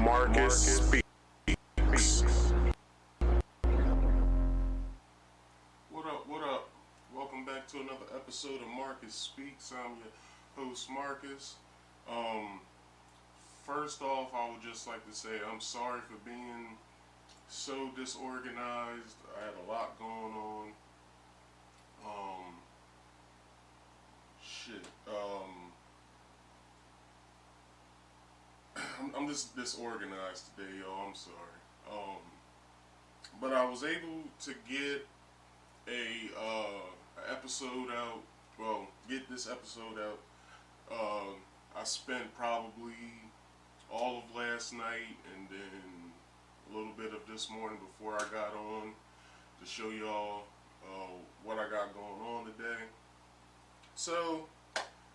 Marcus speaks. What up? What up? Welcome back to another episode of Marcus Speaks. I'm your host, Marcus. Um, First off, I would just like to say I'm sorry for being so disorganized. I had a lot going on. Um, shit. I'm just disorganized today, yo. I'm sorry. But I was able to get a episode out. Well, get this episode out. I spent probably all of last night and then a little bit of this morning before I got on to show y'all what I got going on today. So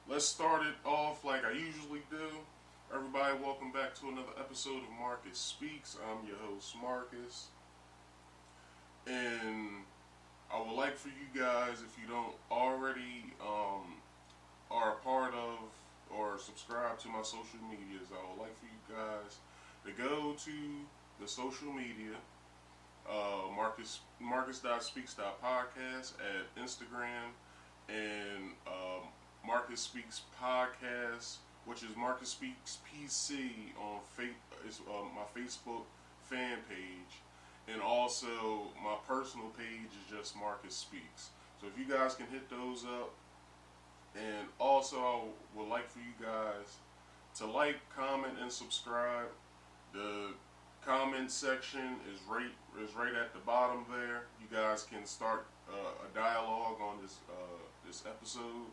let's start it off like I usually do. Everybody, welcome back to another episode of Marcus Speaks. I'm your host, Marcus. And I would like for you guys, if you don't already are a part of or subscribe to my social medias, I would like for you guys to go to the social media, Marcus.speaks.podcast at Instagram, and Marcus Speaks Podcast, which is Marcus Speaks PC on my Facebook fan page. And also, my personal page is just Marcus Speaks. So if you guys can hit those up. And also, I would like for you guys to like, comment, and subscribe. The comment section is right at the bottom there. You guys can start a dialogue on this episode.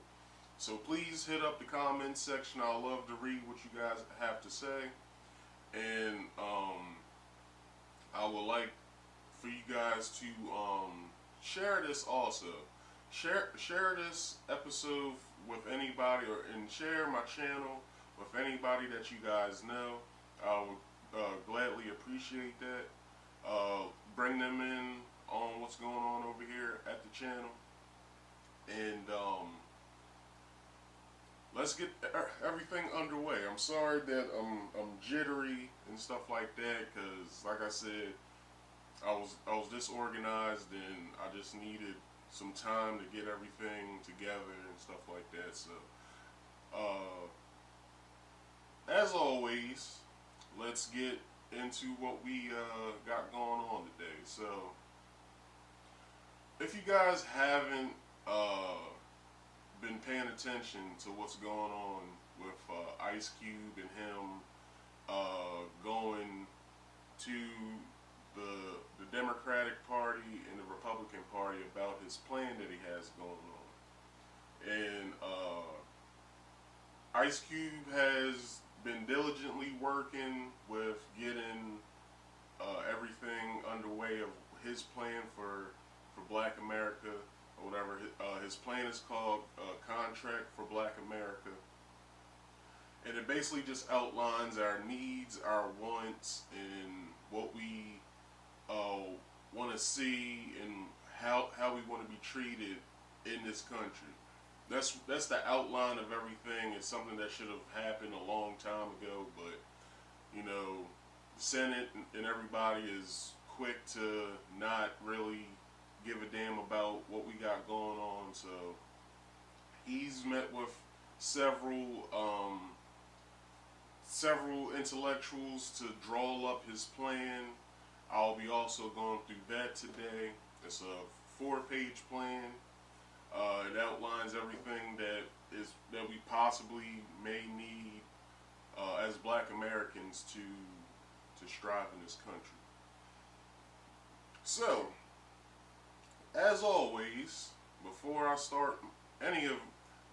So please hit up the comment section. I love to read what you guys have to say. And I would like for you guys to share this also. Share this episode with anybody, and share my channel with anybody that you guys know. I would gladly appreciate that. Bring them in on what's going on over here at the channel. And let's get everything underway. I'm sorry that I'm jittery and stuff like that, because like I said, I was disorganized and I just needed some time to get everything together and stuff like that. So, as always, let's get into what we got going on today. So, if you guys haven't been paying attention to what's going on with Ice Cube and him going to the Democratic Party and the Republican Party about his plan that he has going on, and Ice Cube has been diligently working with getting everything underway of his plan for Black America, or whatever. His plan is called Contract for Black America. And it basically just outlines our needs, our wants, and what we want to see, and how we want to be treated in this country. That's the outline of everything. It's something that should have happened a long time ago, but you know, the Senate and everybody is quick to not really give a damn about what we got going on. So he's met with several intellectuals to draw up his plan. I'll be also going through that today. It's a 4-page plan. It outlines everything that we possibly may need as Black Americans to strive in this country. So, as always, before I start any of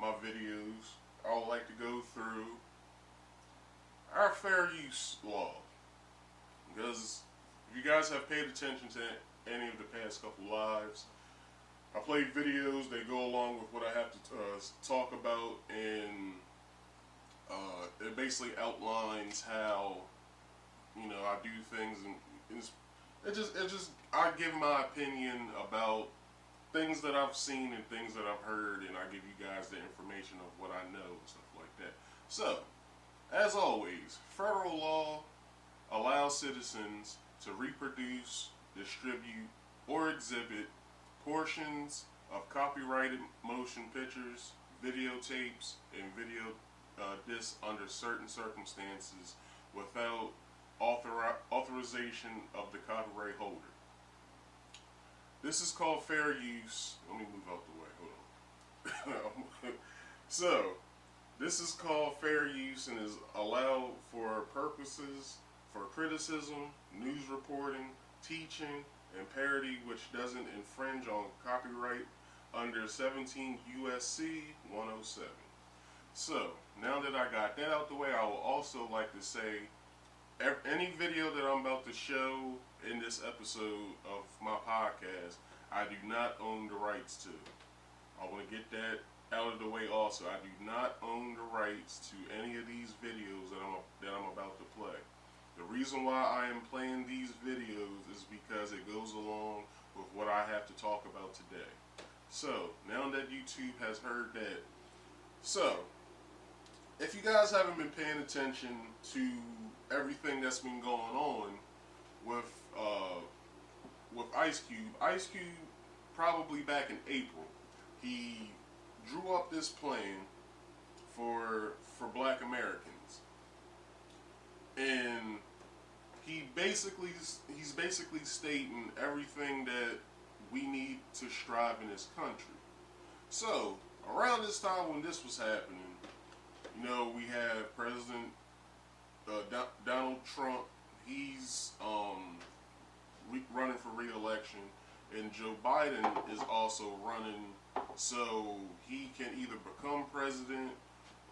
my videos, I would like to go through our fair use law, because if you guys have paid attention to any of the past couple lives, I play videos that go along with what I have to talk about, and it basically outlines how, you know, I do things, and it just I give my opinion about things that I've seen and things that I've heard, and I give you guys the information of what I know and stuff like that. So, as always, federal law allows citizens to reproduce, distribute, or exhibit portions of copyrighted motion pictures, videotapes, and video discs under certain circumstances without authorization of the copyright holder. This is called fair use. Let me move out the way. Hold on. So, this is called fair use and is allowed for purposes for criticism, news reporting, teaching, and parody, which doesn't infringe on copyright under 17 USC 107. So, now that I got that out the way, I would also like to say any video that I'm about to show in this episode of my podcast, I do not own the rights to. I want to get that out of the way also. I do not own the rights to any of these videos that I'm about to play. The reason why I am playing these videos is because it goes along with what I have to talk about today. So, now that YouTube has heard that, so, if you guys haven't been paying attention to everything that's been going on with Ice Cube probably back in April, he drew up this plan for Black Americans, and he's basically stating everything that we need to strive in this country. So around this time when this was happening, you know, we have President Donald Trump. He's running for re-election, and Joe Biden is also running, so he can either become president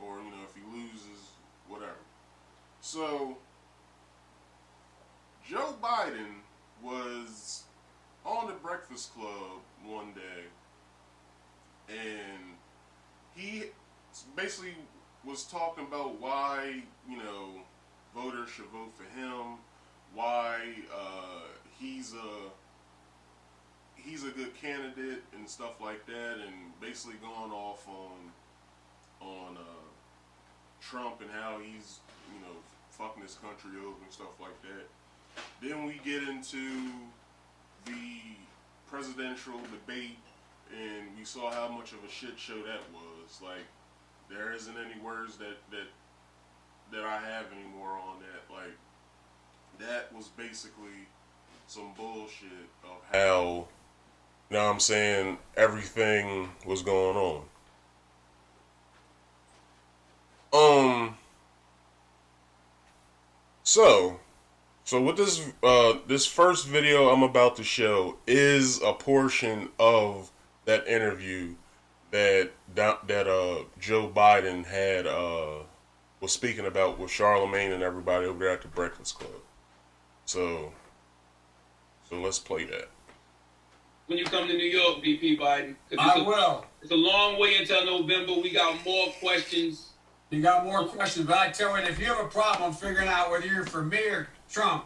or, you know, if he loses, whatever. So Joe Biden was on the Breakfast Club one day, and he basically was talking about why, you know, voters should vote for him, why he's a good candidate and stuff like that, and basically going off on Trump and how he's, you know, fucking this country over and stuff like that. Then we get into the presidential debate, and we saw how much of a shit show that was. Like, there isn't any words that I have anymore on that. Like, that was basically some bullshit of how, you know what I'm saying, everything was going on. So, so with this first video I'm about to show is a portion of that interview that Joe Biden had was speaking about with Charlemagne and everybody over there at the Breakfast Club. So let's play that. When you come to New York, VP Biden, I will. It's a long way until November. We got more questions. You got more questions, but I tell you, if you have a problem figuring out whether you're for me or Trump,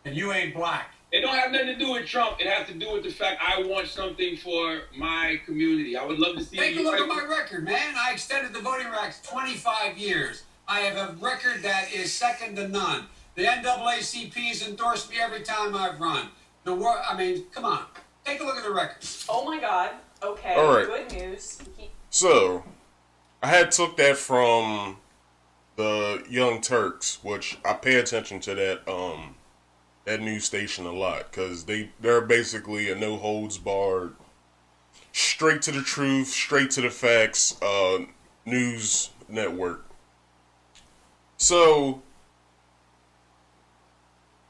and you ain't black. It don't have nothing to do with Trump. It has to do with the fact I want something for my community. I would love to see. Take a look at my record, man. I extended the voting rights 25 years. I have a record that is second to none. The NAACP's endorsed me every time I've run. The world, I mean, come on. Take a look at the record. Oh my God. Okay. All right. Good news. So, I had took that from the Young Turks, which I pay attention to that news station a lot because they're basically a no holds barred, straight to the truth, straight to the facts news network. So,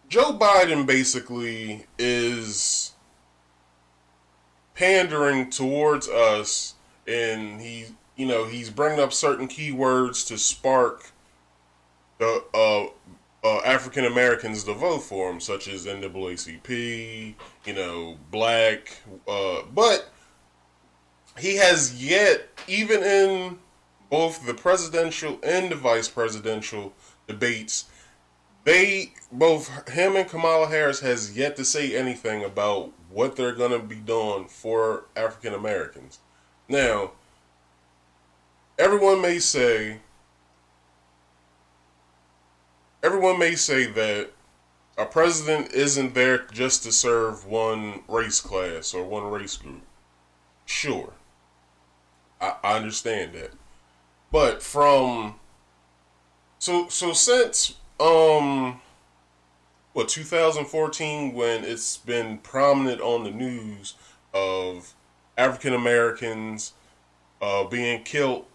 Joe Biden basically is pandering towards us, and he's bringing up certain keywords to spark the African Americans to vote for him, such as NAACP, black, but he has yet, even in both the presidential and the vice presidential debates, both him and Kamala Harris has yet to say anything about what they're going to be doing for African Americans. Now, everyone may say that a president isn't there just to serve one race class or one race group. Sure. I understand that. But since 2014, when it's been prominent on the news of African Americans being killed,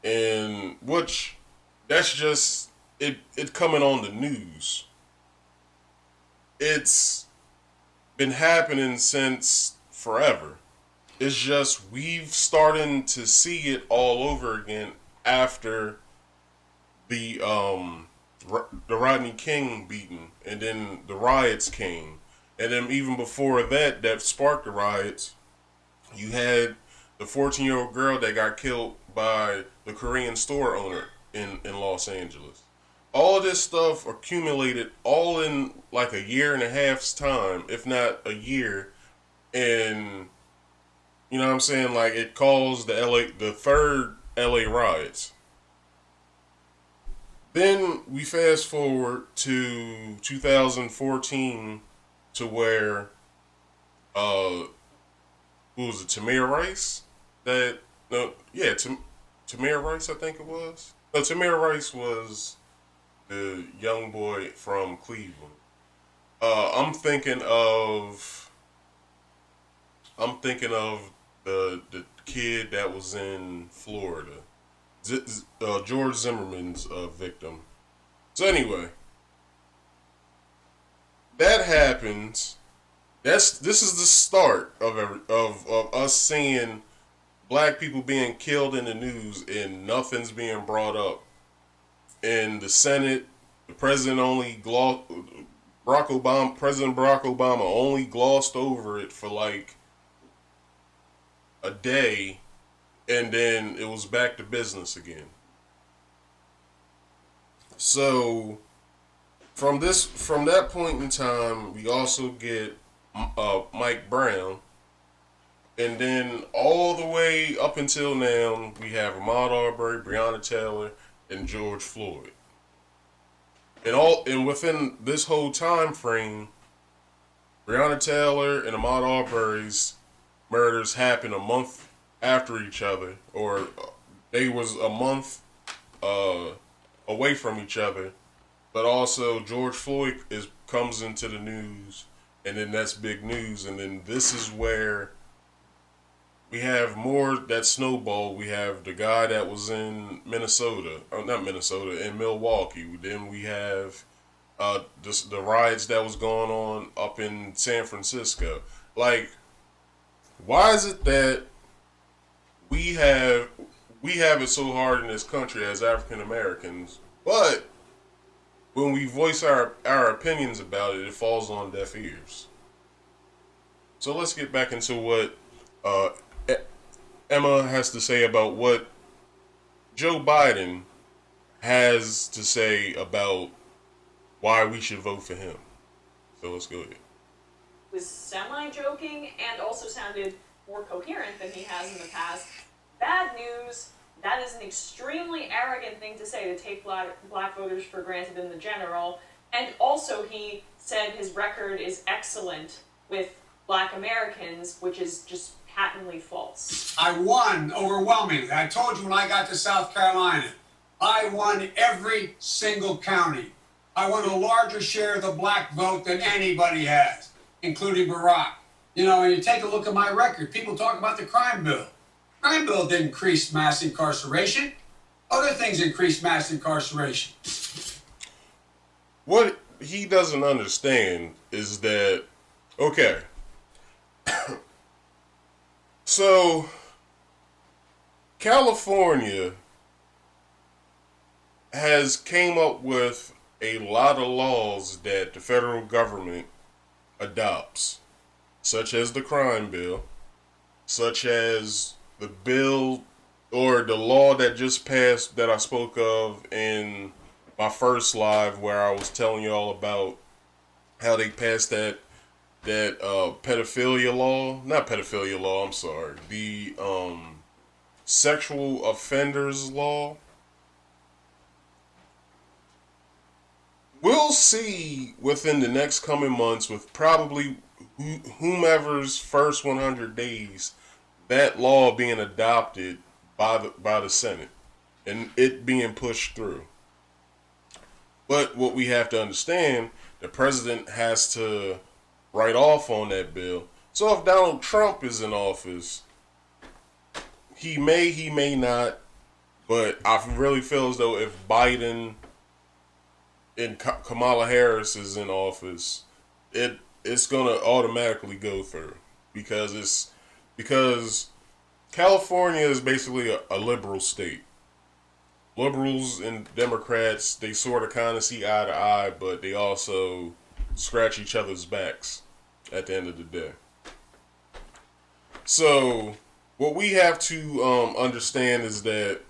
and which that's just it coming on the news. It's been happening since forever. It's just we've starting to see it all over again after the Rodney King beating, and then the riots came, and then even before that sparked the riots, you had the 14-year-old girl that got killed by the Korean store owner in Los Angeles. All of this stuff accumulated all in like a year and a half's time, if not a year, and you know what I'm saying, like it caused the third LA riots. Then we fast forward to 2014 to where who was it, Tamir Rice? Tamir Rice, I think it was. No, Tamir Rice was the young boy from Cleveland. I'm thinking of the kid that was in Florida, George Zimmerman's victim. So anyway, that happens. This is the start of us seeing black people being killed in the news and nothing's being brought up. In the Senate, President Barack Obama only glossed over it for like a day, and then it was back to business again. So from that point in time, we also get Mike Brown, and then all the way up until now, we have Ahmaud Arbery, Breonna Taylor, and George Floyd. And within this whole time frame, Breonna Taylor and Ahmaud Arbery's murders happened a month after each other, or they was a month away from each other, but also George Floyd comes into the news, and then that's big news, and then this is where we have more that snowball. We have the guy that was in Minnesota, or not Minnesota, in Milwaukee. Then we have the riots that was going on up in San Francisco. Like, why is it that we have it so hard in this country as African Americans, but when we voice our opinions about it, it falls on deaf ears? So let's get back into what uh, Emma has to say about what Joe Biden has to say about why we should vote for him. So let's go ahead. Was semi-joking and also sounded more coherent than he has in the past. Bad news, that is an extremely arrogant thing to say, to take black voters for granted in the general. And also he said his record is excellent with black Americans, which is just patently false. I won overwhelmingly. I told you when I got to South Carolina, I won every single county. I won a larger share of the black vote than anybody has, including Barack. You know, and you take a look at my record. People talk about the crime bill. Crime bill didn't increase mass incarceration. Other things increased mass incarceration. What he doesn't understand is that, okay, so California has came up with a lot of laws that the federal government adopts, such as the crime bill, such as the bill or the law that just passed that I spoke of in my first live, where I was telling you all about how they passed that pedophilia law, not pedophilia law, I'm sorry, the sexual offenders law. We'll see within the next coming months, with probably whomever's first 100 days, that law being adopted by the Senate and it being pushed through. But what we have to understand, the president has to write off on that bill. So if Donald Trump is in office, he may not, but I really feel as though if Biden and Kamala Harris is in office, it's gonna automatically go through, because California is basically a liberal state. Liberals and Democrats, they sort of kind of see eye to eye, but they also scratch each other's backs at the end of the day. So what we have to understand is that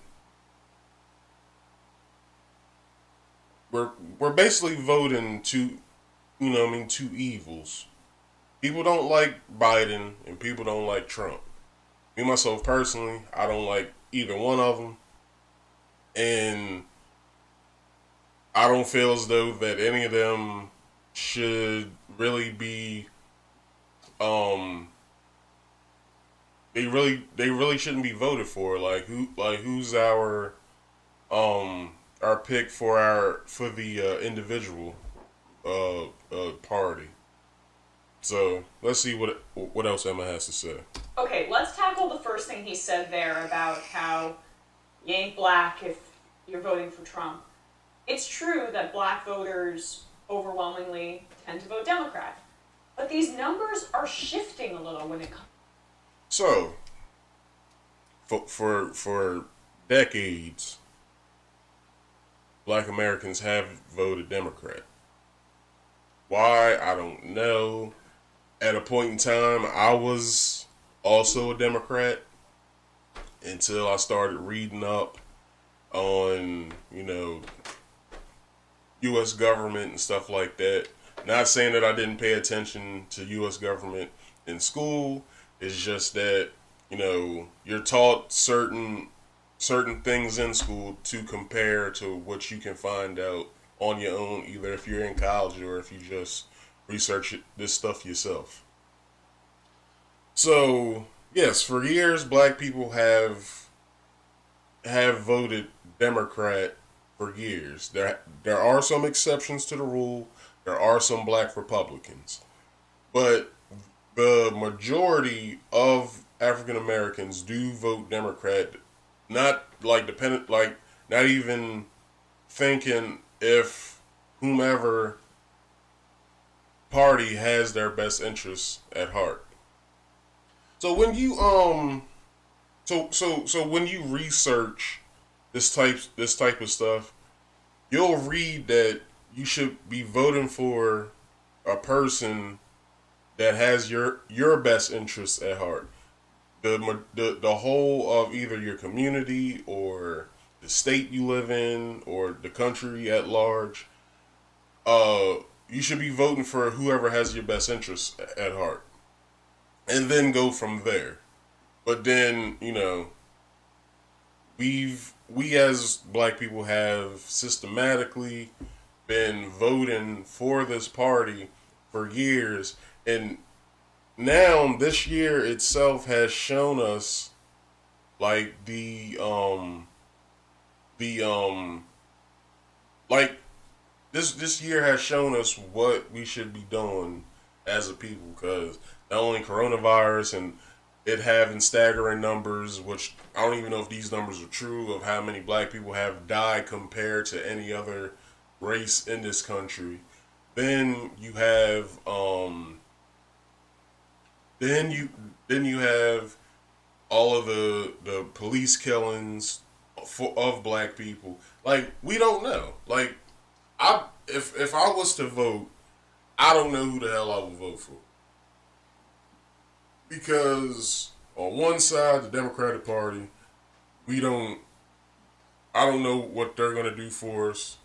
we're basically voting two evils. People don't like Biden and people don't like Trump. Me myself personally, I don't like either one of them, and I don't feel as though that any of them should really be they really shouldn't be voted for. Who's our pick for the individual party. So let's see what else Emma has to say. Okay, let's tackle the first thing he said there about how you ain't black if you're voting for Trump. It's true that black voters overwhelmingly tend to vote Democrat, but these numbers are shifting a little when it comes. So, for decades, black Americans have voted Democrat. Why? I don't know. At a point in time, I was also a Democrat until I started reading up on, U.S. government and stuff like that. Not saying that I didn't pay attention to U.S. government in school. It's just that, you're taught certain things in school to compare to what you can find out on your own, either if you're in college or if you just research this stuff yourself. So, yes, for years, black people have voted Democrat for years. There are some exceptions to the rule. There are some black Republicans, but the majority of African Americans do vote Democrat. Not like dependent, like not even thinking if whomever party has their best interests at heart. So when you so when you research this type of stuff, you'll read that you should be voting for a person that has your best interests at heart. The whole of either your community or the state you live in or the country at large. You should be voting for whoever has your best interests at heart, and then go from there. But then we as black people have systematically been voting for this party for years, and now this year itself has shown us like like this year has shown us what we should be doing as a people, because not only coronavirus and it having staggering numbers, which I don't even know if these numbers are true, of how many black people have died compared to any other race in this country. Then you have then you have all of the police killings of black people. Like, we don't know. Like, if I was to vote, I don't know who the hell I would vote for. Because on one side, the Democratic Party, I don't know what they're gonna do for us.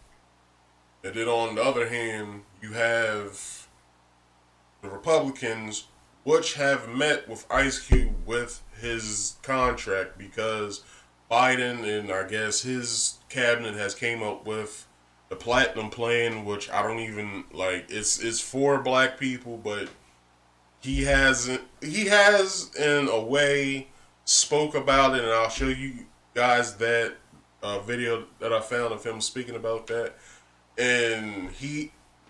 And then on the other hand, you have the Republicans, which have met with Ice Cube with his contract, because Biden and I guess his cabinet has came up with the platinum plan, which I don't even like. It's for black people, but he has in a way spoke about it, and I'll show you guys that video that I found of him speaking about that. And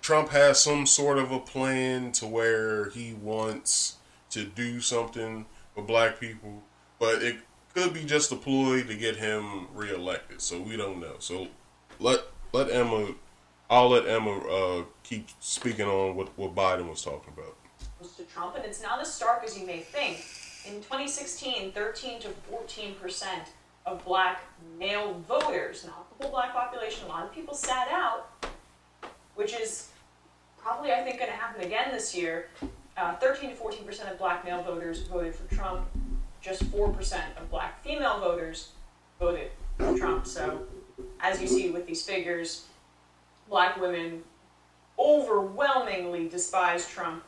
Trump has some sort of a plan to where he wants to do something for black people, but it could be just a ploy to get him reelected. So we don't know. So I'll let Emma keep speaking on what Biden was talking about. To Trump, and it's not as stark as you may think. In 2016, 13 to 14% of black male voters, not the whole black population, a lot of people sat out, which is probably, I think, going to happen again this year. 13 to 14% of black male voters voted for Trump. Just 4% of black female voters voted for Trump. So, as you see with these figures, black women overwhelmingly despise Trump.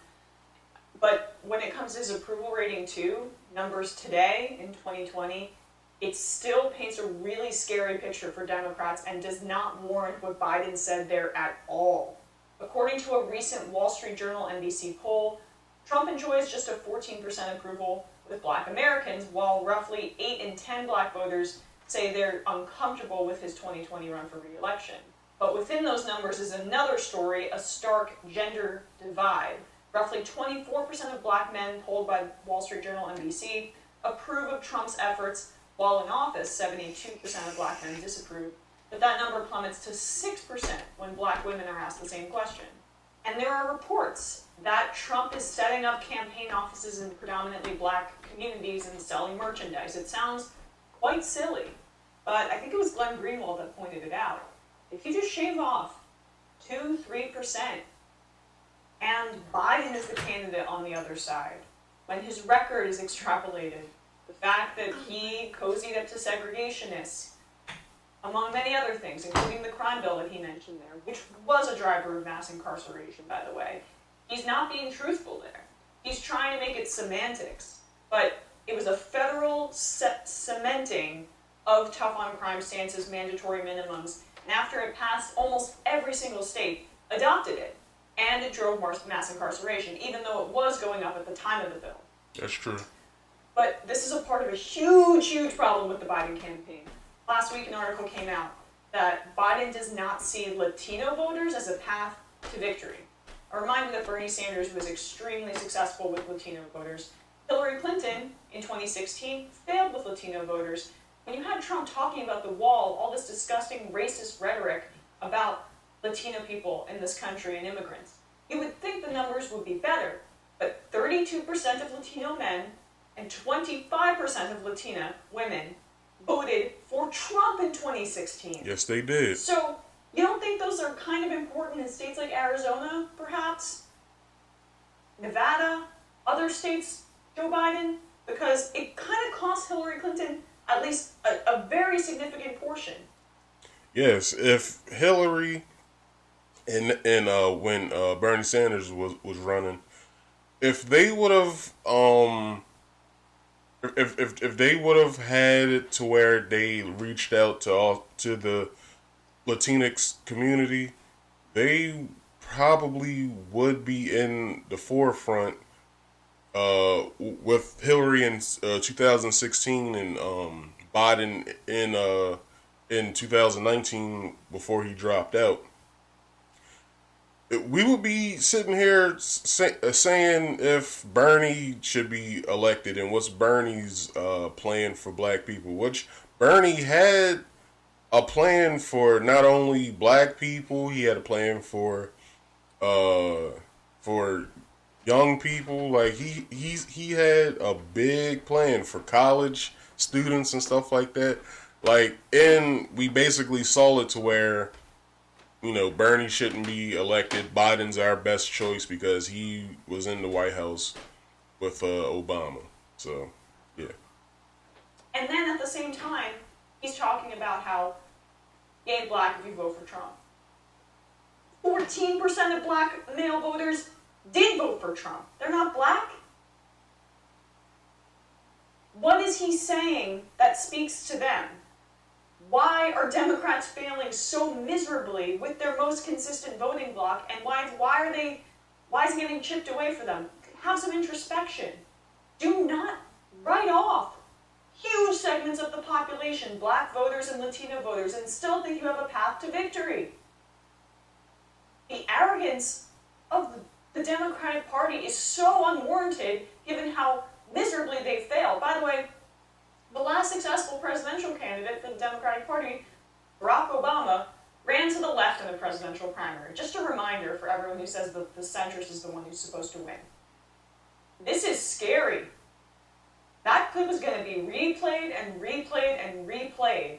But when it comes to his approval rating too, numbers today in 2020, it still paints a really scary picture for Democrats and does not warrant what Biden said there at all. According to a recent Wall Street Journal NBC poll, Trump enjoys just a 14% approval with black Americans, while roughly 8 in 10 black voters say they're uncomfortable with his 2020 run for re-election. But within those numbers is another story, a stark gender divide. Roughly 24% of black men polled by Wall Street Journal NBC approve of Trump's efforts, while in office, 72% of black men disapprove. But that number plummets to 6% when black women are asked the same question. And there are reports that Trump is setting up campaign offices in predominantly black communities and selling merchandise. It sounds quite silly, but I think it was Glenn Greenwald that pointed it out. If you just shave off 2-3%, and Biden is the candidate on the other side, when his record is extrapolated, the fact that he cozied up to segregationists, among many other things, including the crime bill that he mentioned there, which was a driver of mass incarceration, by the way, he's not being truthful there. He's trying to make it semantics, but it was a federal cementing of tough on crime stances, mandatory minimums, and after it passed, almost every single state adopted it. And it drove mass incarceration, even though it was going up at the time of the bill. That's true. But this is a part of a huge, huge problem with the Biden campaign. Last week, an article came out that Biden does not see Latino voters as a path to victory. A reminder that Bernie Sanders was extremely successful with Latino voters. Hillary Clinton in 2016 failed with Latino voters. When you had Trump talking about the wall, all this disgusting racist rhetoric about Latino people in this country and immigrants, you would think the numbers would be better, but 32% of Latino men and 25% of Latina women voted for Trump in 2016. Yes, they did. So, you don't think those are kind of important in states like Arizona, perhaps? Nevada? Other states, Joe Biden? Because it kind of cost Hillary Clinton at least a very significant portion. Yes, if Hillary and when Bernie Sanders was running, if they would have if they would have had it to where they reached out to the Latinx community, they probably would be in the forefront with Hillary in 2016 and Biden in 2019 before he dropped out. We would be sitting here saying if Bernie should be elected and what's Bernie's plan for black people, which Bernie had a plan for not only black people, he had a plan for young people. Like he had a big plan for college students and stuff like that. Like, and we basically saw it to where, you know, Bernie shouldn't be elected. Biden's our best choice because he was in the White House with Obama. So, yeah. And then at the same time, he's talking about how you ain't black if you vote for Trump. 14% of black male voters did vote for Trump. They're not black? What is he saying that speaks to them? Why are Democrats failing so miserably with their most consistent voting bloc, and why is it getting chipped away for them? Have some introspection. Do not write off huge segments of the population, black voters and Latino voters, and still think you have a path to victory. The arrogance of the Democratic Party is so unwarranted given how miserably they failed. By the way, the last successful presidential candidate for the Democratic Party, Barack Obama, ran to the left in the presidential primary. Just a reminder for everyone who says that the centrist is the one who's supposed to win. This is scary. That clip is going to be replayed and replayed and replayed.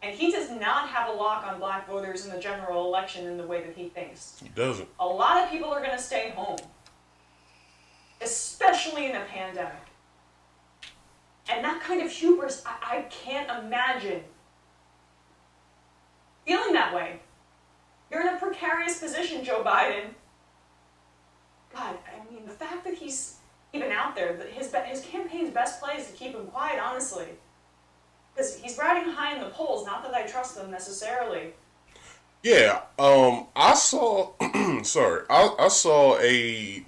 And he does not have a lock on black voters in the general election in the way that he thinks. He doesn't. A lot of people are going to stay home, especially in a pandemic. And that kind of hubris, I can't imagine feeling that way. You're in a precarious position, Joe Biden. God, I mean, the fact that he's even out there, that his campaign's best play is to keep him quiet, honestly. Because he's riding high in the polls, not that I trust them necessarily. Yeah, I saw, I saw I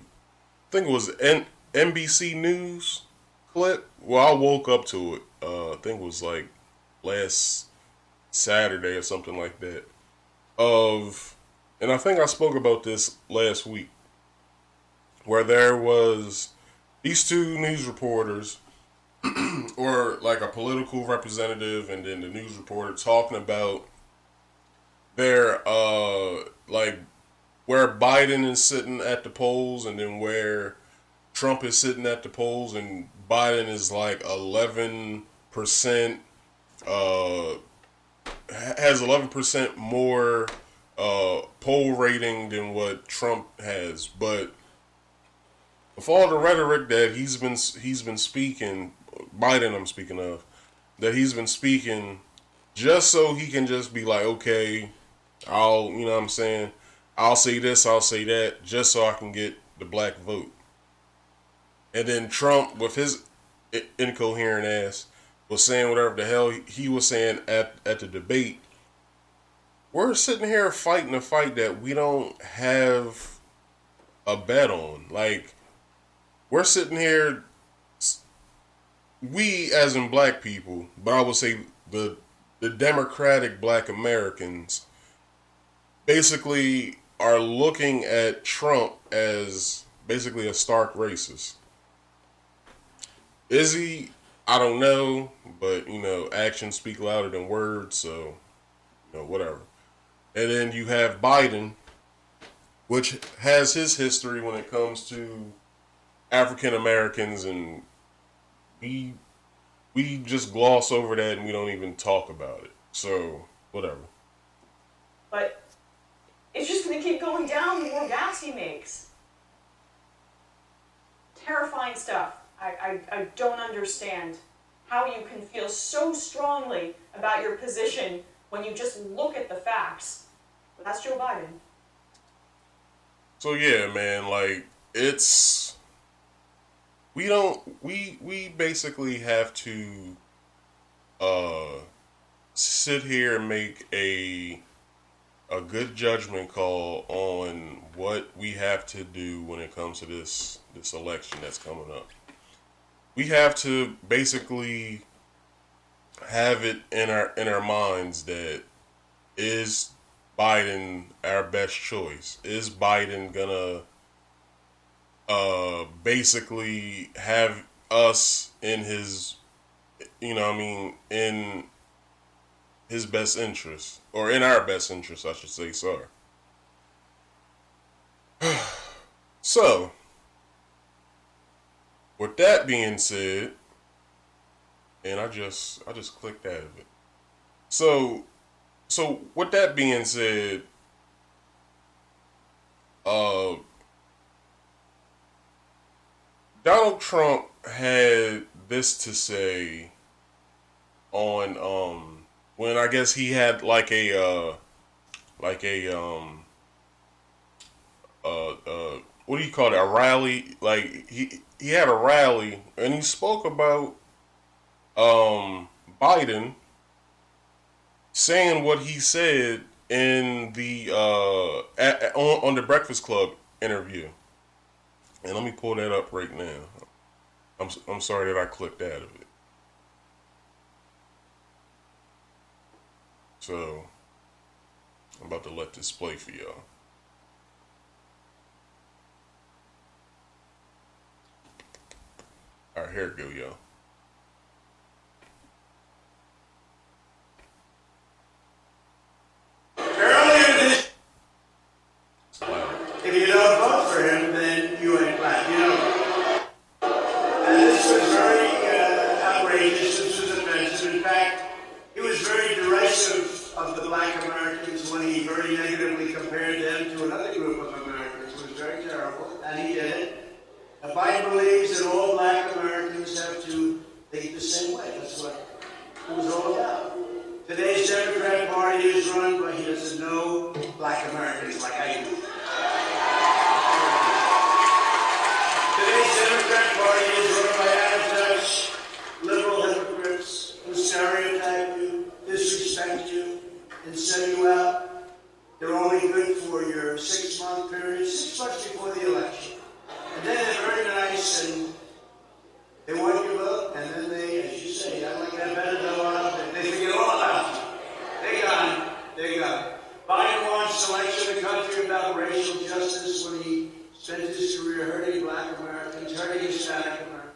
think it was NBC News clip. Well, I woke up to it. I think it was like last Saturday or something like that. And I think I spoke about this last week, where there was these two news reporters, or like a political representative, and then the news reporter talking about their like where Biden is sitting at the polls, and then where Trump is sitting at the polls, and Biden is like 11%, has 11% more poll rating than what Trump has. But with all the rhetoric that he's been speaking, Biden I'm speaking of, that he's been speaking just so he can just be like, okay, I'll, you know what I'm saying, I'll say this, I'll say that, just so I can get the black vote. And then Trump, with his incoherent ass, was saying whatever the hell he was saying at the debate. We're sitting here fighting a fight that we don't have a bet on. Like, we're sitting here, we as in black people, but I would say the the Democratic Black Americans basically are looking at Trump as basically a stark racist. Is he? I don't know, but actions speak louder than words, so whatever. And then you have Biden, which has his history when it comes to African Americans, and we we just gloss over that and we don't even talk about it. So whatever. But it's just going to keep going down the more gas he makes. Terrifying stuff. I don't understand how you can feel so strongly about your position when you just look at the facts. But that's Joe Biden. So yeah, man, like it's we basically have to sit here and make a good judgment call on what we have to do when it comes to this election that's coming up. We have to basically have it in our minds that is Biden our best choice? Is Biden gonna basically have us in his in his best interest, or in our best interest I should say, sorry. So with that being said, and I just clicked out of it. So with that being said, Donald Trump had this to say on when I guess he had like a what do you call it, a rally. Like he had a rally and he spoke about Biden saying what he said in the on the Breakfast Club interview. And let me pull that up right now. I'm sorry that I clicked out of it. So I'm about to let this play for y'all. All right, here it go, y'all. If you don't vote for him, then you ain't black. You know. And this was very outrageous. This was offensive. In fact, he was very derisive of the black Americans when he very negatively compared them to another group of Americans. It was very terrible, and he did it. And Biden believes that all black Americans have to think the same way. That's what it was all about. Today's Democratic Party is run by, he doesn't know black Americans like I do. Today's Democrat Party is run by out-of-touch liberal hypocrites who stereotype you, disrespect you, and send you out. They're only good for your 6-month period, 6 months before the election. And then they're very nice and they want your vote, and then they, as you say, I like that better than they forget all about you. They got it. They got it. Biden wants to lecture the country about racial justice when he spent his career hurting black Americans, hurting Hispanic Americans,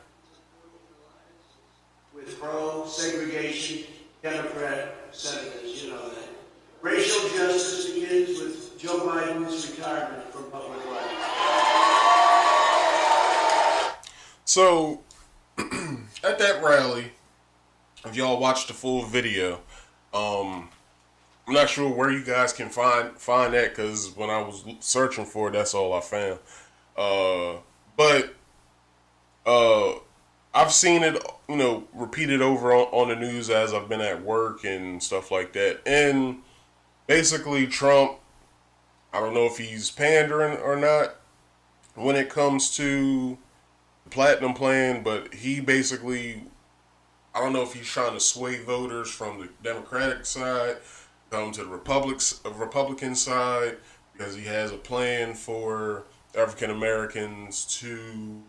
with pro-segregation Democrat senators, you know that. Racial justice begins with Joe Biden's retirement from public life. So at that rally, if y'all watched the full video, I'm not sure where you guys can find that, because when I was searching for it, that's all I found. But I've seen it, repeated over on the news as I've been at work and stuff like that. And basically, Trump, I don't know if he's pandering or not when it comes to the Platinum Plan, but he basically, I don't know if he's trying to sway voters from the Democratic side come to the Republican side, because he has a plan for African Americans to,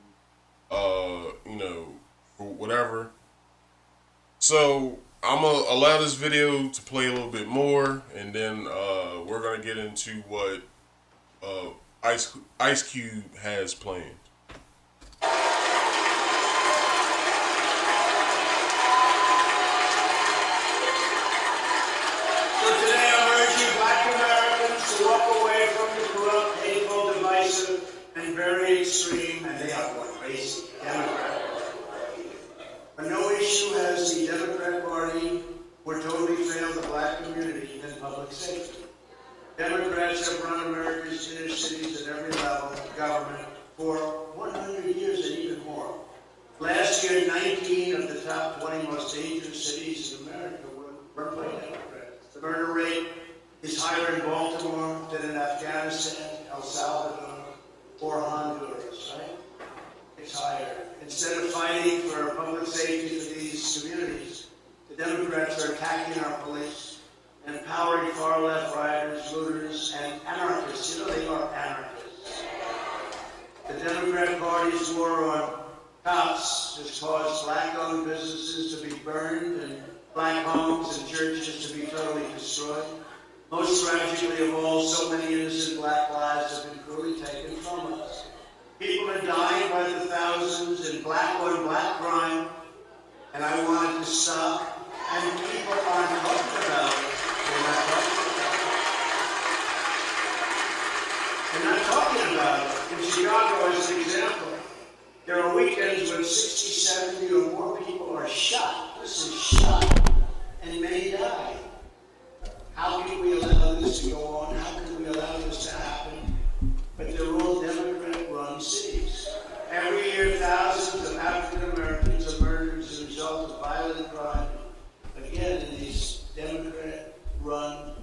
for whatever. So I'm gonna allow this video to play a little bit more, and then we're gonna get into what Ice Cube has planned. So today I'm urging Black Americans to walk away from the corrupt, hateful, divisive, and very extreme, and they are what, racist, Democrat. But no issue has the Democrat Party more totally failed the black community than public safety. Democrats have run America's inner cities at every level of government for 100 years and even more. Last year, 19 of the top 20 most dangerous cities in America were run by Democrats. The murder rate is higher in Baltimore than in Afghanistan, El Salvador, or Honduras, right? It's higher. Instead of fighting for public safety for these communities, the Democrats are attacking our police and empowering far-left rioters, looters, and anarchists. You know they are anarchists. The Democrat Party's war on cops has caused black-owned businesses to be burned and black homes and churches to be totally destroyed. Most tragically of all, so many innocent black lives have been cruelly taken from us. People are dying by the thousands in black-on-black crime, and I want it to stop. And people aren't talking about it. They're not talking about it. They're not talking about it. In Chicago, as an example, there are weekends when 60, 70 or more people are shot. This is shot, and many die. How can we allow this to go on? How can we allow this to happen? But they're all Democrat-run cities. Every year, thousands of African Americans are murdered as a result of violent crime. Again, in these Democrat-run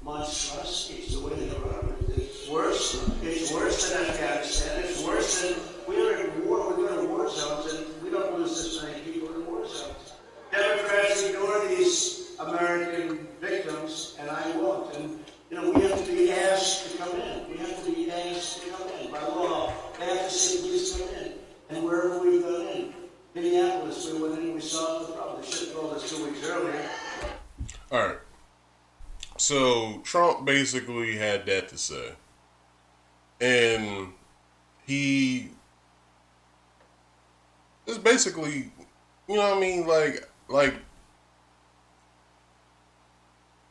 monstrosities, the way they run, it's worse. It's worse than Afghanistan. It's worse than we're in war. We go to war zones, and we don't lose this many people in war zones. Democrats ignore these American victims, and I won't. And we have to be asked to come in. We have to be asked to come in by law. They have to say, please come in. And wherever we've gone in. Minneapolis, we went in, we solved the problem. They should have told us 2 weeks earlier. All right. So Trump basically had that to say, and he is basically, you know what I mean, like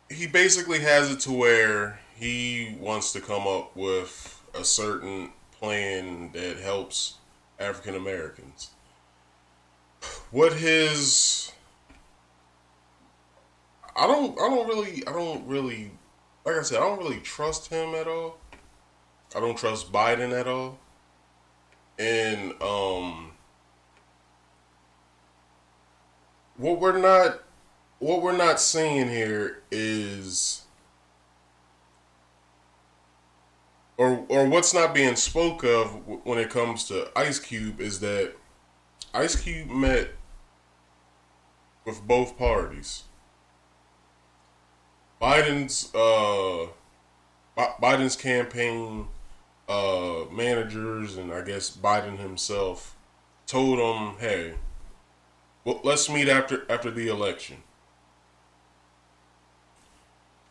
he basically has it to where he wants to come up with a certain plan that helps African Americans. What his I don't really like I said, I don't really trust him at all. I don't trust Biden at all. And what we're not seeing here is or what's not being spoke of when it comes to Ice Cube is that Ice Cube met with both parties. Biden's campaign managers and I guess Biden himself told him, "Hey, well, let's meet after the election."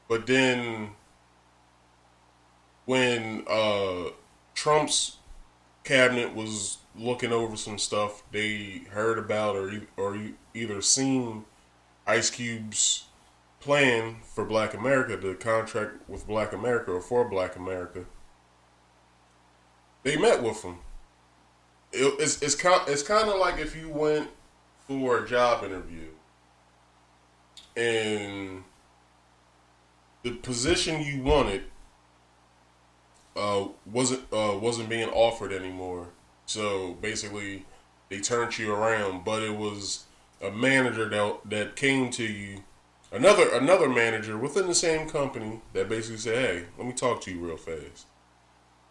But then when Trump's cabinet was looking over some stuff, they heard about or either seen Ice Cube's plan for Black America, the contract with Black America or for Black America. They met with him. It's kind of like if you went for a job interview and the position you wanted wasn't being offered anymore. So basically, they turned you around, but it was a manager that came to you, another manager within the same company that basically said, "Hey, let me talk to you real fast.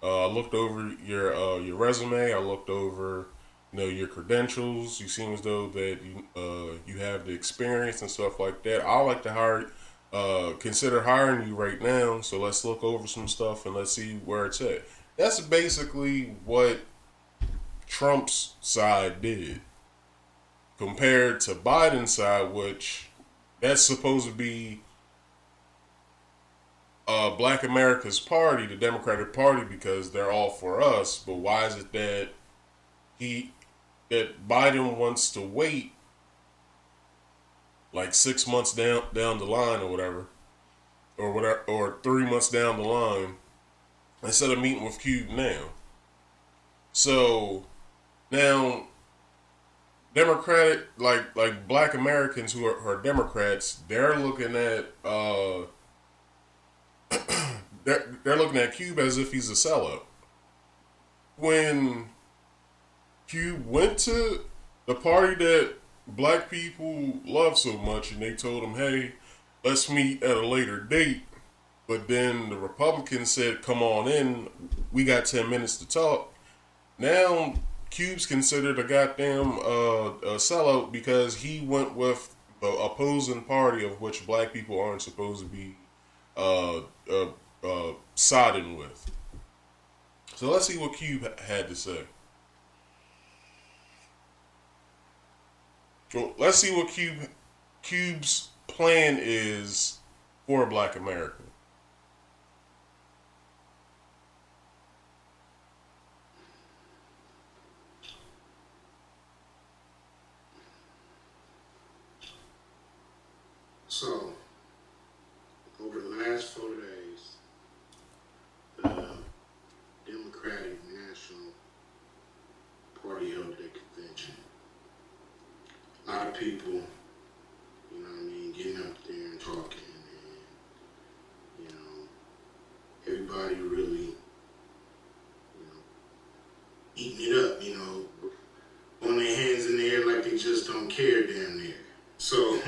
I looked over your resume. I looked over, your credentials. You seem as though that you have the experience and stuff like that. I like to consider hiring you right now. So let's look over some stuff and let's see where it's at." That's basically what Trump's side did compared to Biden's side, which that's supposed to be Black America's party, the Democratic Party, because they're all for us. But why is it that Biden wants to wait like 6 months down the line or whatever, or 3 months down the line, instead of meeting with Cube now? So now, Democratic, like Black Americans who are Democrats, they're looking at they're looking at Cube as if he's a sellout. When Cube went to the party that Black people love so much, and they told him, "Hey, let's meet at a later date," but then the Republicans said, "Come on in, we got 10 minutes to talk." Now Cube's considered a goddamn sellout because he went with the opposing party of which Black people aren't supposed to be siding with. So let's see what Cube had to say. Well, let's see what Cube's plan is for Black America. So, over the last 4 days, the Democratic National Party held their convention. A lot of people, you know what I mean, getting up there and talking, and, you know, everybody really, you know, eating it up, you know, on their hands in the air like they just don't care damn near. So,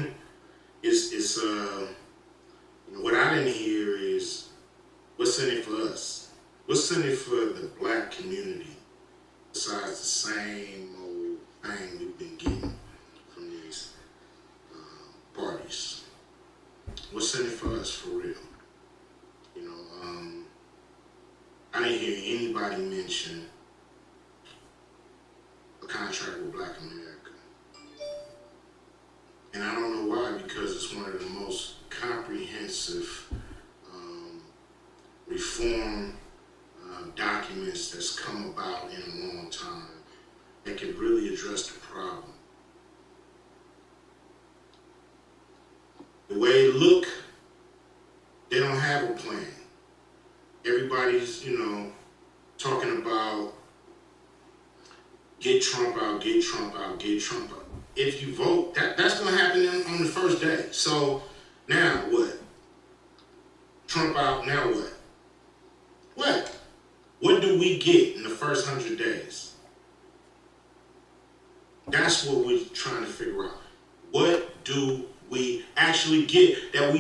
it's you know, what I didn't hear is what's in it for us? What's in it for the Black community besides the same old thing we've been getting from these parties? What's in it for us for real? You know, I didn't hear anybody mention a contract with Black America. And I don't know why, because it's one of the most comprehensive reform documents that's come about in a long time that could really address the problem. The way it look, they don't have a plan. Everybody's, you know, talking about get Trump out, get Trump out, get Trump out. If you vote, that's going to happen on the first day. So now what? Trump out, now what? What? What do we get in the first 100 days? That's what we're trying to figure out. What do we actually get that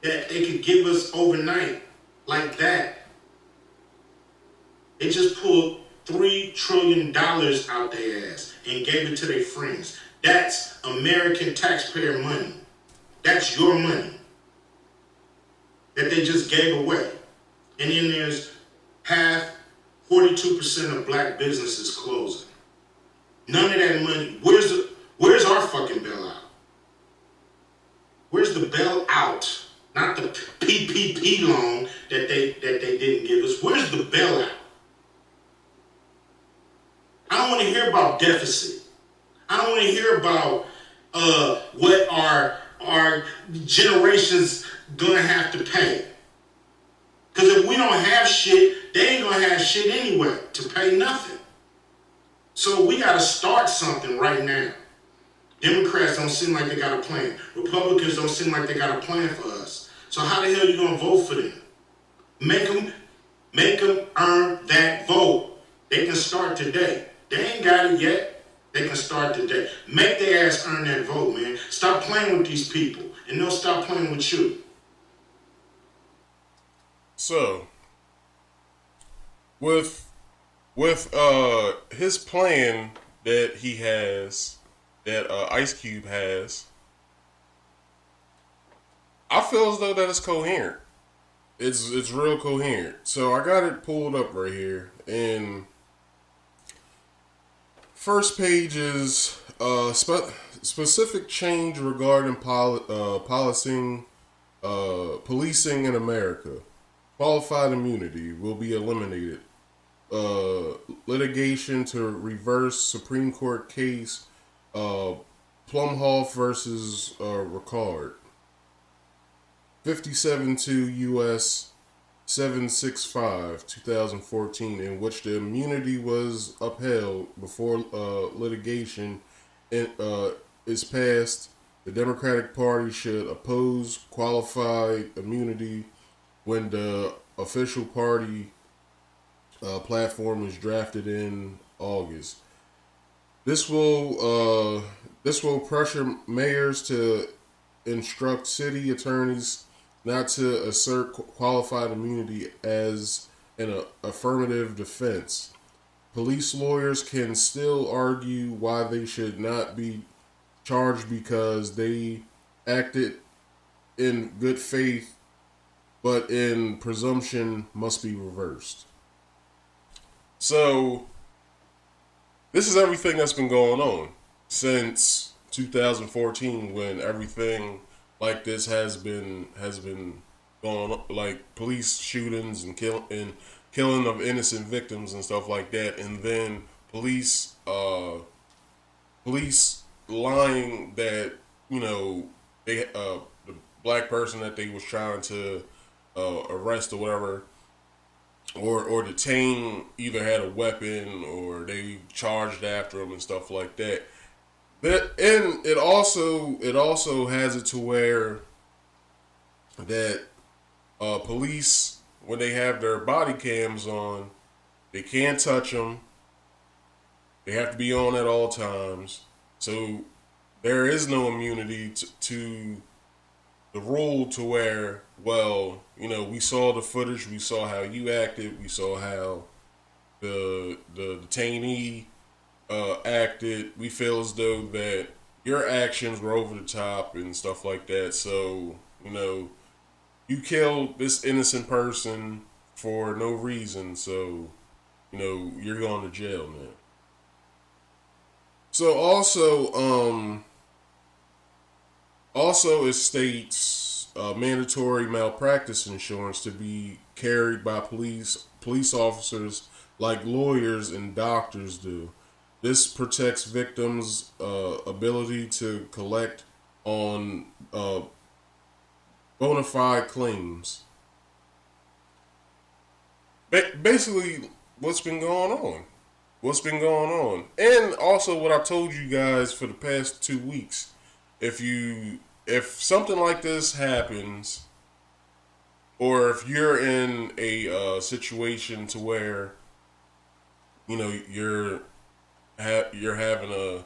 they could give us overnight like that? They just pulled $3 trillion out their ass and gave it to their friends. That's American taxpayer money. That's your money that they just gave away. And then there's 42% of Black businesses closing. None of that money. Where's our fucking bailout? Where's the bailout? Not the PPP loan that they didn't give us. Where's the bailout? I don't want to hear about deficit. I don't want to hear about what our generations gonna have to pay. Because if we don't have shit, they ain't gonna have shit anyway to pay nothing. So we gotta start something right now. Democrats don't seem like they got a plan. Republicans don't seem like they got a plan for us. So how the hell are you gonna vote for them? Make them earn that vote. They can start today. They ain't got it yet. They can start today. Make their ass earn that vote, man. Stop playing with these people, and they'll stop playing with you. So, with his plan that he has, that Ice Cube has, I feel as though that it's coherent. It's real coherent. So I got it pulled up right here, and first page is specific change regarding policing in America. Qualified immunity will be eliminated. Litigation to reverse Supreme Court case Plumhoff versus Ricard. 57-2 U.S. 765 2014, in which the immunity was upheld before litigation is passed. The Democratic Party should oppose qualified immunity when the official party platform is drafted in August. This will pressure mayors to instruct city attorneys not to assert qualified immunity as an affirmative defense. Police lawyers can still argue why they should not be charged because they acted in good faith, but in presumption must be reversed. So, this is everything that's been going on since 2014, when everything like this has been going on, like police shootings and killing of innocent victims and stuff like that, and then police lying that they the black person that they was trying to arrest or whatever or detain either had a weapon or they charged after him and stuff like that. And it also has it to where that police, when they have their body cams on, they can't touch them. They have to be on at all times. So there is no immunity to the rule to where, well, we saw the footage, we saw how you acted, we saw how the detainee acted. We feel as though that your actions were over the top and stuff like that. So, you killed this innocent person for no reason. So, you're going to jail now. So also it states mandatory malpractice insurance to be carried by police officers like lawyers and doctors do. This protects victims' ability to collect on bona fide claims. Basically, what's been going on. And also what I told you guys for the past 2 weeks. If something like this happens, or if you're in a situation to where you're having a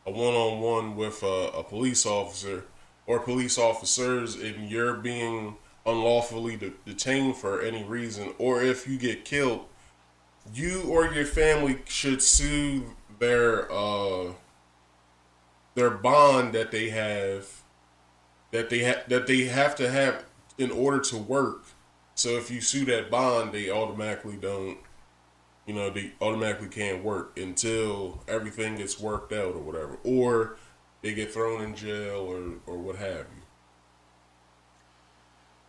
one-on-one with a police officer or police officers, and you're being unlawfully detained for any reason, or if you get killed, you or your family should sue their bond that they have to have in order to work. So if you sue that bond, they automatically can't work until everything gets worked out or whatever, or they get thrown in jail or what have you.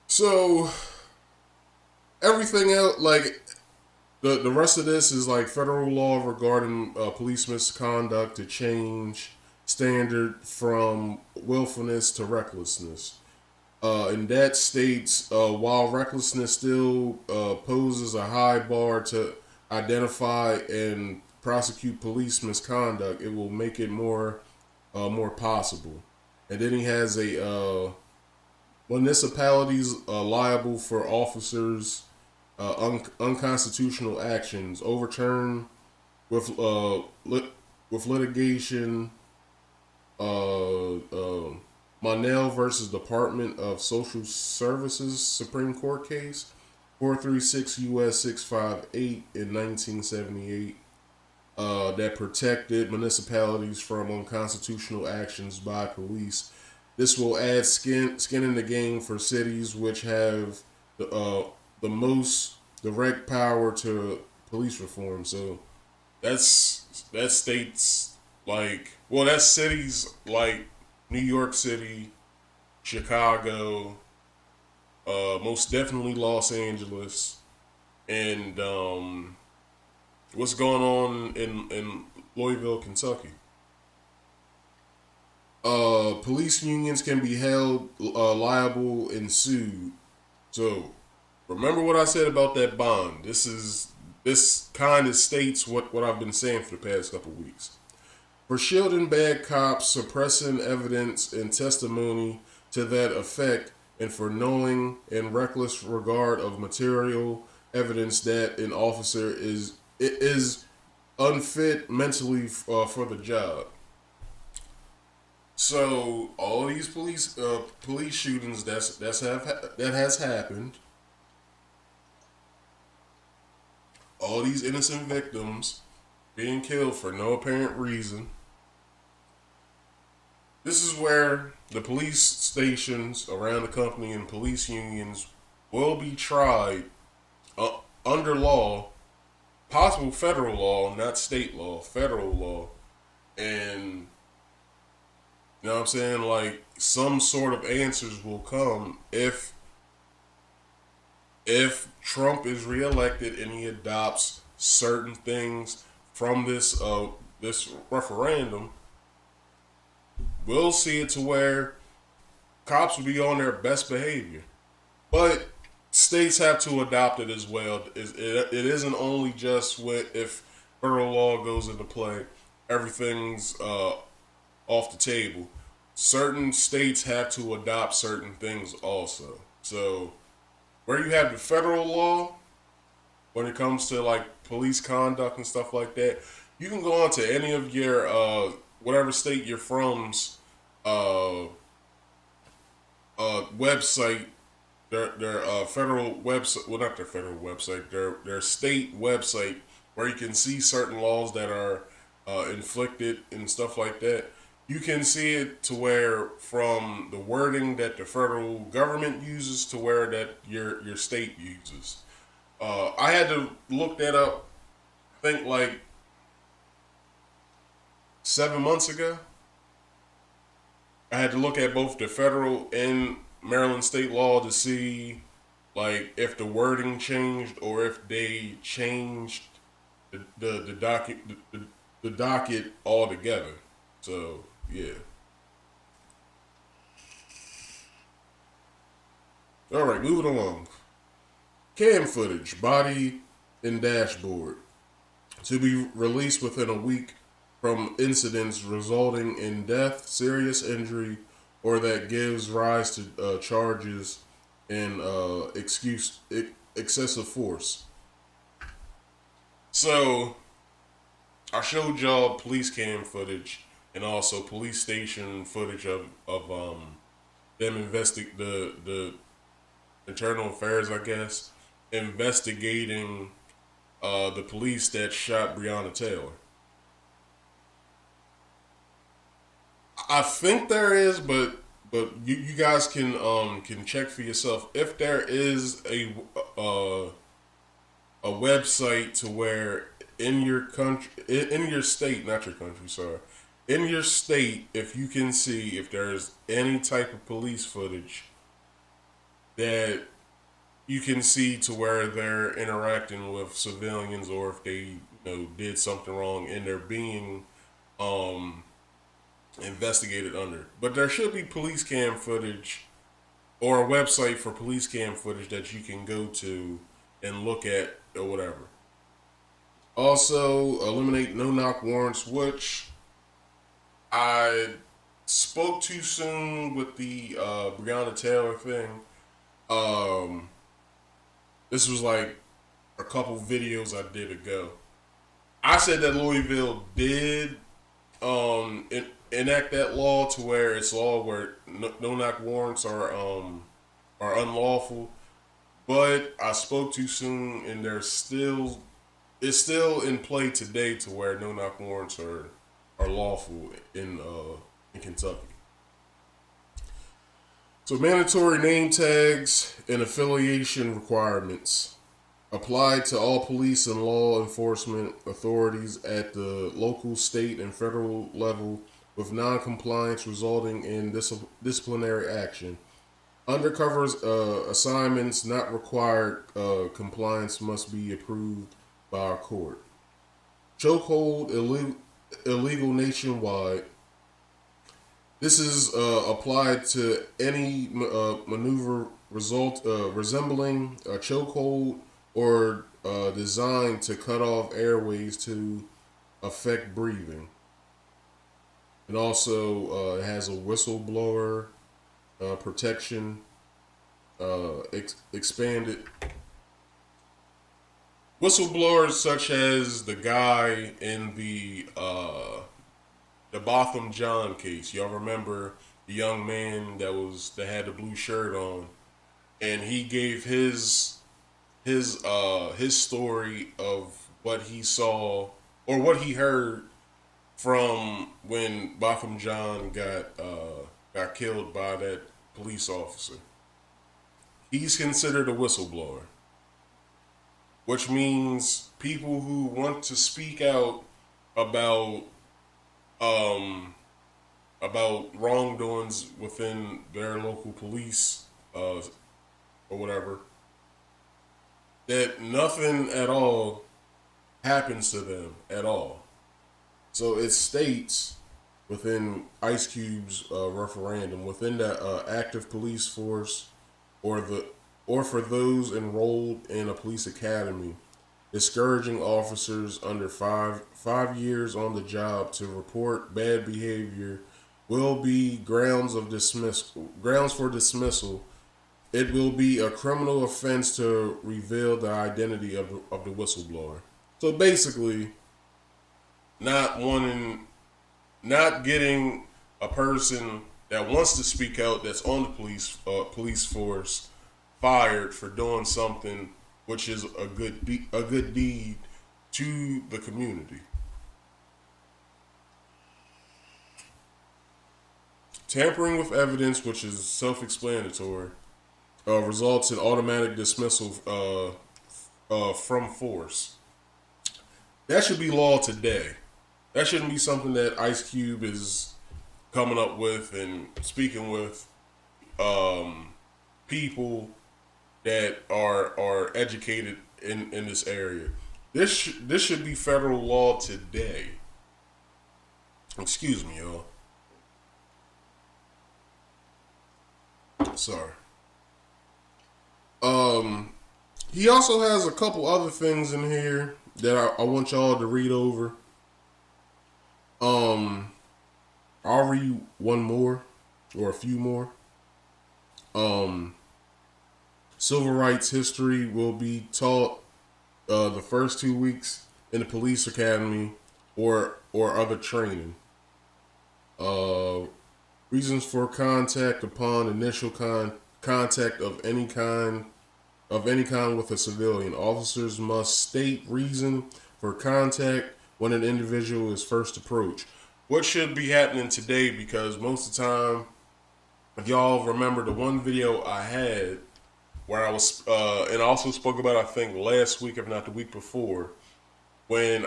So everything else, like the rest of this, is like federal law regarding police misconduct to change standard from willfulness to recklessness. And that states, while recklessness still poses a high bar to identify and prosecute police misconduct, it will make it more possible. And then he has a municipalities liable for officers' unconstitutional actions overturned with litigation. Monell versus Department of Social Services Supreme Court case 436 U.S. 658 in 1978 that protected municipalities from unconstitutional actions by police. This will add skin in the game for cities which have the most direct power to police reform. So that states like Well, that's cities like New York City, Chicago, most definitely Los Angeles, and what's going on in Louisville, Kentucky. Police unions can be held liable and sued. So remember what I said about that bond. This kind of states what I've been saying for the past couple weeks. For shielding bad cops, suppressing evidence and testimony to that effect, and for knowing and reckless regard of material evidence that an officer is unfit mentally for the job. So all these police shootings that has happened, all these innocent victims being killed for no apparent reason. This is where the police stations around the company and police unions will be tried under law, possible federal law, not state law, federal law, and you know what I'm saying? Like some sort of answers will come if Trump is reelected and he adopts certain things from this referendum. We'll see it to where cops will be on their best behavior, but states have to adopt it as well. It isn't only just if federal law goes into play, everything's off the table. Certain states have to adopt certain things also. So where you have the federal law, when it comes to like police conduct and stuff like that, you can go on to any of your whatever state you're from's website, their federal website, well, not their federal website, their state website, where you can see certain laws that are inflicted and stuff like that. You can see it to where from the wording that the federal government uses to where that your state uses. I had to look that up, I think like 7 months ago. I had to look at both the federal and Maryland state law to see like if the wording changed or if they changed the docket altogether. So yeah. All right, moving along. Cam footage, body and dashboard, to be released within a week from incidents resulting in death, serious injury, or that gives rise to charges and excessive force. So, I showed y'all police cam footage and also police station footage of them investigate the internal affairs, I guess, investigating the police that shot Breonna Taylor. I think there is, but you guys can check for yourself if there is a website to where in your country, in your state, not your country, sorry, in your state, if you can see if there's any type of police footage that you can see to where they're interacting with civilians, or if they did something wrong and they're being investigated under. But there should be police cam footage or a website for police cam footage that you can go to and look at or whatever. Also, eliminate no-knock warrants, which I spoke too soon with the Breonna Taylor thing. This was like a couple videos I did ago. I said that Louisville did enact that law to where it's law where no-knock warrants are unlawful, but I spoke too soon, and it's still in play today to where no-knock warrants are lawful in Kentucky. So mandatory name tags and affiliation requirements apply to all police and law enforcement authorities at the local, state, and federal level with non-compliance resulting in disciplinary action. Undercover assignments not required compliance must be approved by our court. Chokehold illegal nationwide. This is applied to any maneuver resembling a chokehold or designed to cut off airways to affect breathing. And also it has a whistleblower protection expanded. Whistleblowers such as the guy in the Botham John case. Y'all remember the young man that had the blue shirt on, and he gave his story of what he saw or what he heard from when Botham John got killed by that police officer. He's considered a whistleblower, which means people who want to speak out about wrongdoings within their local police or whatever, that nothing at all happens to them at all. So it states within Ice Cube's referendum, within the active police force or for those enrolled in a police academy, discouraging officers under five years on the job to report bad behavior will be grounds for dismissal. It will be a criminal offense to reveal the identity of the whistleblower. So basically, not getting a person that wants to speak out, that's on the police force, fired for doing something which is a good deed to the community. Tampering with evidence, which is self-explanatory, results in automatic dismissal from force. That should be law today. That shouldn't be something that Ice Cube is coming up with and speaking with people that are educated in this area. This should be federal law today. Excuse me, y'all. Sorry. He also has a couple other things in here that I want y'all to read over. I'll read one more or a few more. Civil rights history will be taught the first 2 weeks in the police academy or other training. Reasons for contact upon initial contact of any kind with a civilian. Officers must state reason for contact when an individual is first approached. What should be happening today, because most of the time, if y'all remember the one video I had where I was, and I also spoke about, I think last week, if not the week before, when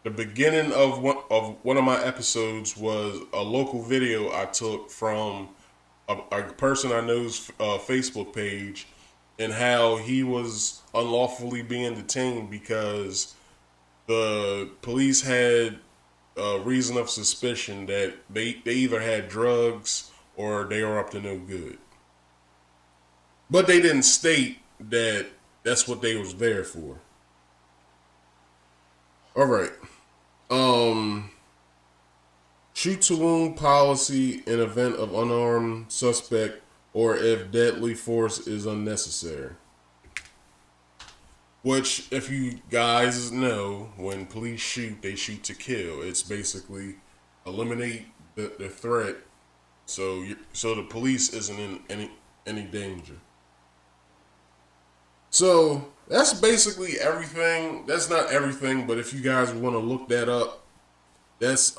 the beginning of one of my episodes was a local video I took from a person I know's Facebook page, and how he was unlawfully being detained because the police had a reason of suspicion that they either had drugs or they were up to no good. But they didn't state that that's what they was there for. All right. Shoot to wound policy in event of unarmed suspect or if deadly force is unnecessary. Which, if you guys know, when police shoot, they shoot to kill. It's basically eliminate the threat, so the police isn't in any danger. So that's basically everything. That's not everything, but if you guys want to look that up, that's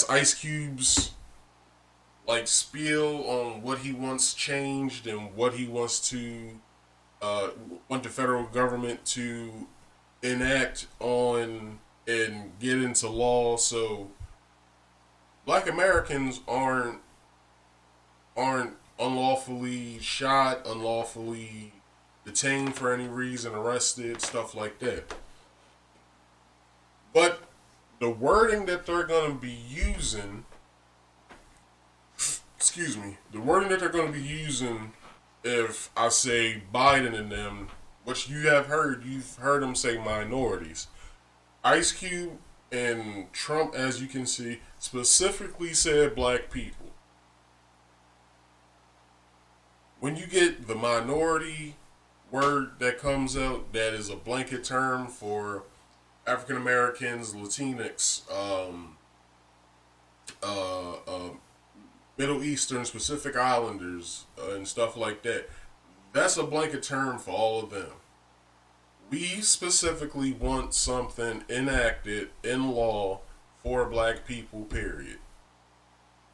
Ice Cube's like spiel on what he wants changed and what he wants to want the federal government to enact on and get into law. So Black Americans aren't unlawfully shot, unlawfully detained for any reason, arrested, stuff like that. But the wording that they're going to be using, excuse me, the wording that they're going to be using, if I say Biden and them, which you've heard them say minorities. Ice Cube and Trump, as you can see, specifically said black people. When you get the minority word that comes out, that is a blanket term for African Americans, Latinx, Middle Eastern, Pacific Islanders, and stuff like that. That's a blanket term for all of them. We specifically want something enacted in law for black people, period.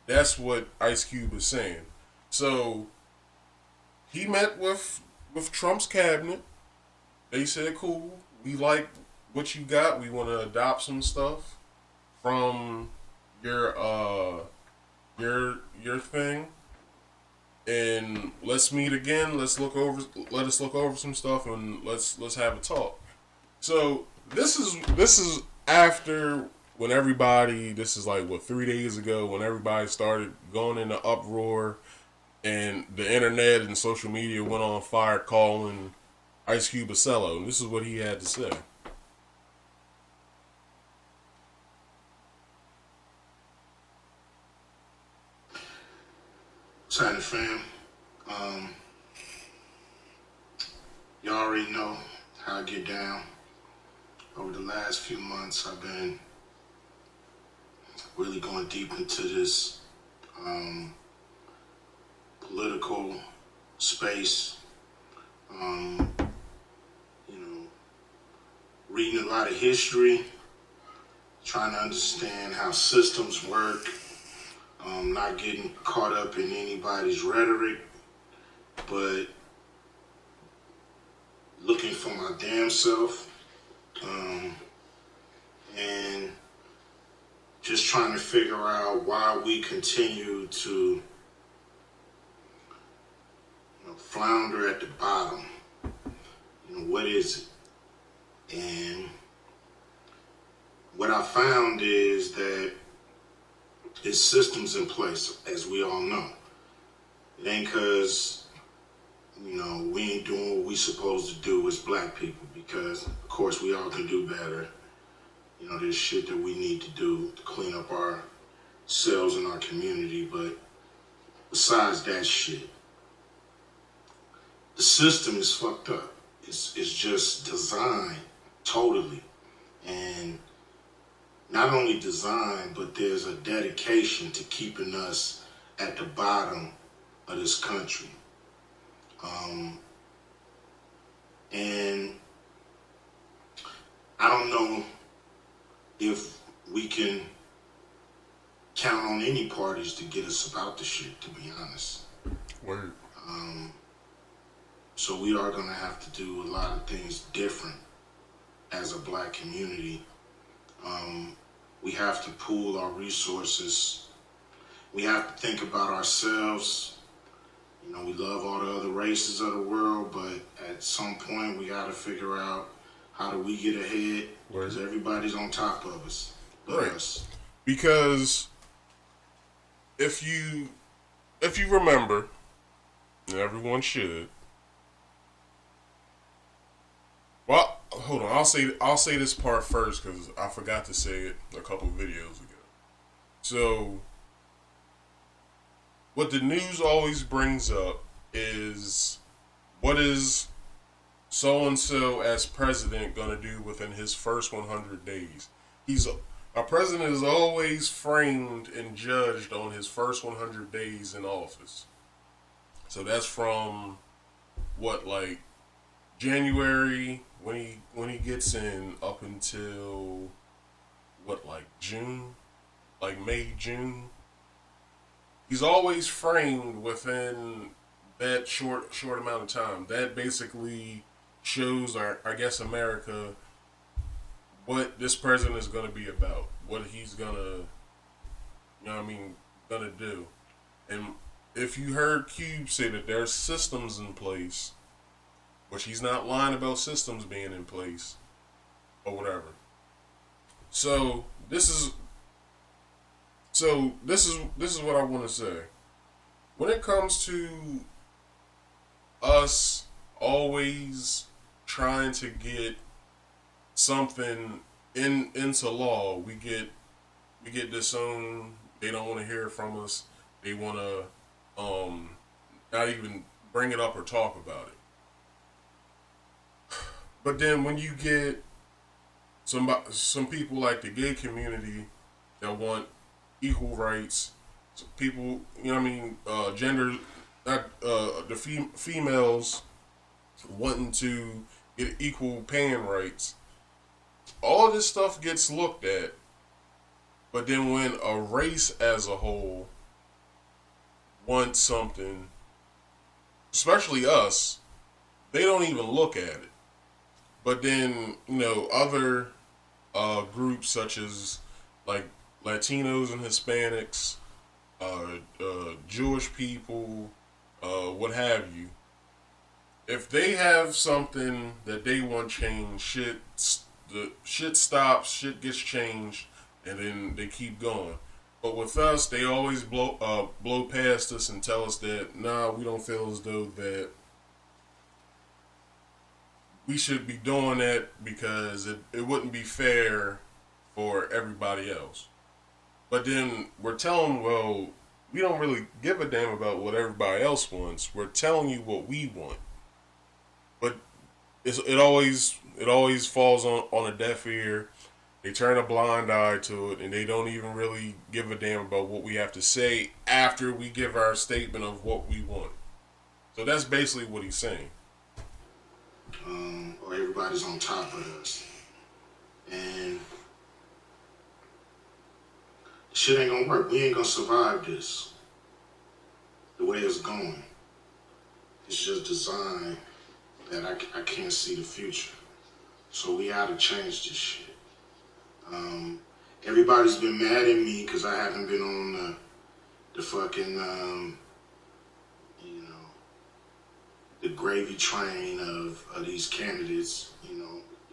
That's what Ice Cube is saying. So he met with Trump's cabinet. They said, cool, we like what you got. We want to adopt some stuff from your thing. And let's meet again. Let us look over some stuff, and let's have a talk. So this is after when everybody. This is like what 3 days ago when everybody started going into uproar, and the internet and social media went on fire calling Ice Cube a sellout. And this is what he had to say. What's happening, fam? You already know how I get down. Over the last few months, I've been really going deep into this political space. Reading a lot of history, trying to understand how systems work. Not getting caught up in anybody's rhetoric, but looking for my damn self, and just trying to figure out why we continue to flounder at the bottom. What is it? And what I found is that there's systems in place, as we all know. It ain't because, we ain't doing what we supposed to do as black people, because, of course, we all can do better. There's shit that we need to do to clean up ourselves and our community, but besides that shit, the system is fucked up. It's just designed totally. And not only design, but there's a dedication to keeping us at the bottom of this country. And I don't know if we can count on any parties to get us about the shit, to be honest. Word. So we are going to have to do a lot of things different as a black community. We have to pool our resources. We have to think about ourselves. We love all the other races of the world, but at some point we got to figure out how do we get ahead, because everybody's on top of us but us. Because if you remember, and everyone should. Well, hold on. I'll say this part first because I forgot to say it a couple videos ago. So, what the news always brings up is, what is so and so as president gonna do within his first 100 days? Our president is always framed and judged on his first 100 days in office. So that's from like January when he gets in up until like June, like May, June. He's always framed within that short amount of time. That basically shows I guess America what this president is going to be about, what he's going to, going to do. And if you heard Cube say that there's systems in place, which he's not lying about systems being in place or whatever. So this is what I want to say. When it comes to us always trying to get something into law, we get disowned. They don't want to hear it from us. They want to not even bring it up or talk about it. But then when you get some people like the gay community that want equal rights, people, gender, not the females wanting to get equal paying rights. All this stuff gets looked at, but then when a race as a whole wants something, especially us, they don't even look at it. But then, other groups such as like Latinos and Hispanics, Jewish people, what have you, if they have something that they want changed, shit stops, shit gets changed, and then they keep going. But with us, they always blow past us and tell us that, nah, we don't feel as though that we should be doing that because it wouldn't be fair for everybody else. But then we're telling, well, we don't really give a damn about what everybody else wants. We're telling you what we want. But it always falls on a deaf ear. They turn a blind eye to it, and they don't even really give a damn about what we have to say after we give our statement of what we want. So that's basically what he's saying. Or everybody's on top of us. And shit ain't gonna work. We ain't gonna survive this. The way it's going. It's just designed that I can't see the future. So we gotta change this shit. Everybody's been mad at me because I haven't been on the fucking, the gravy train of these candidates,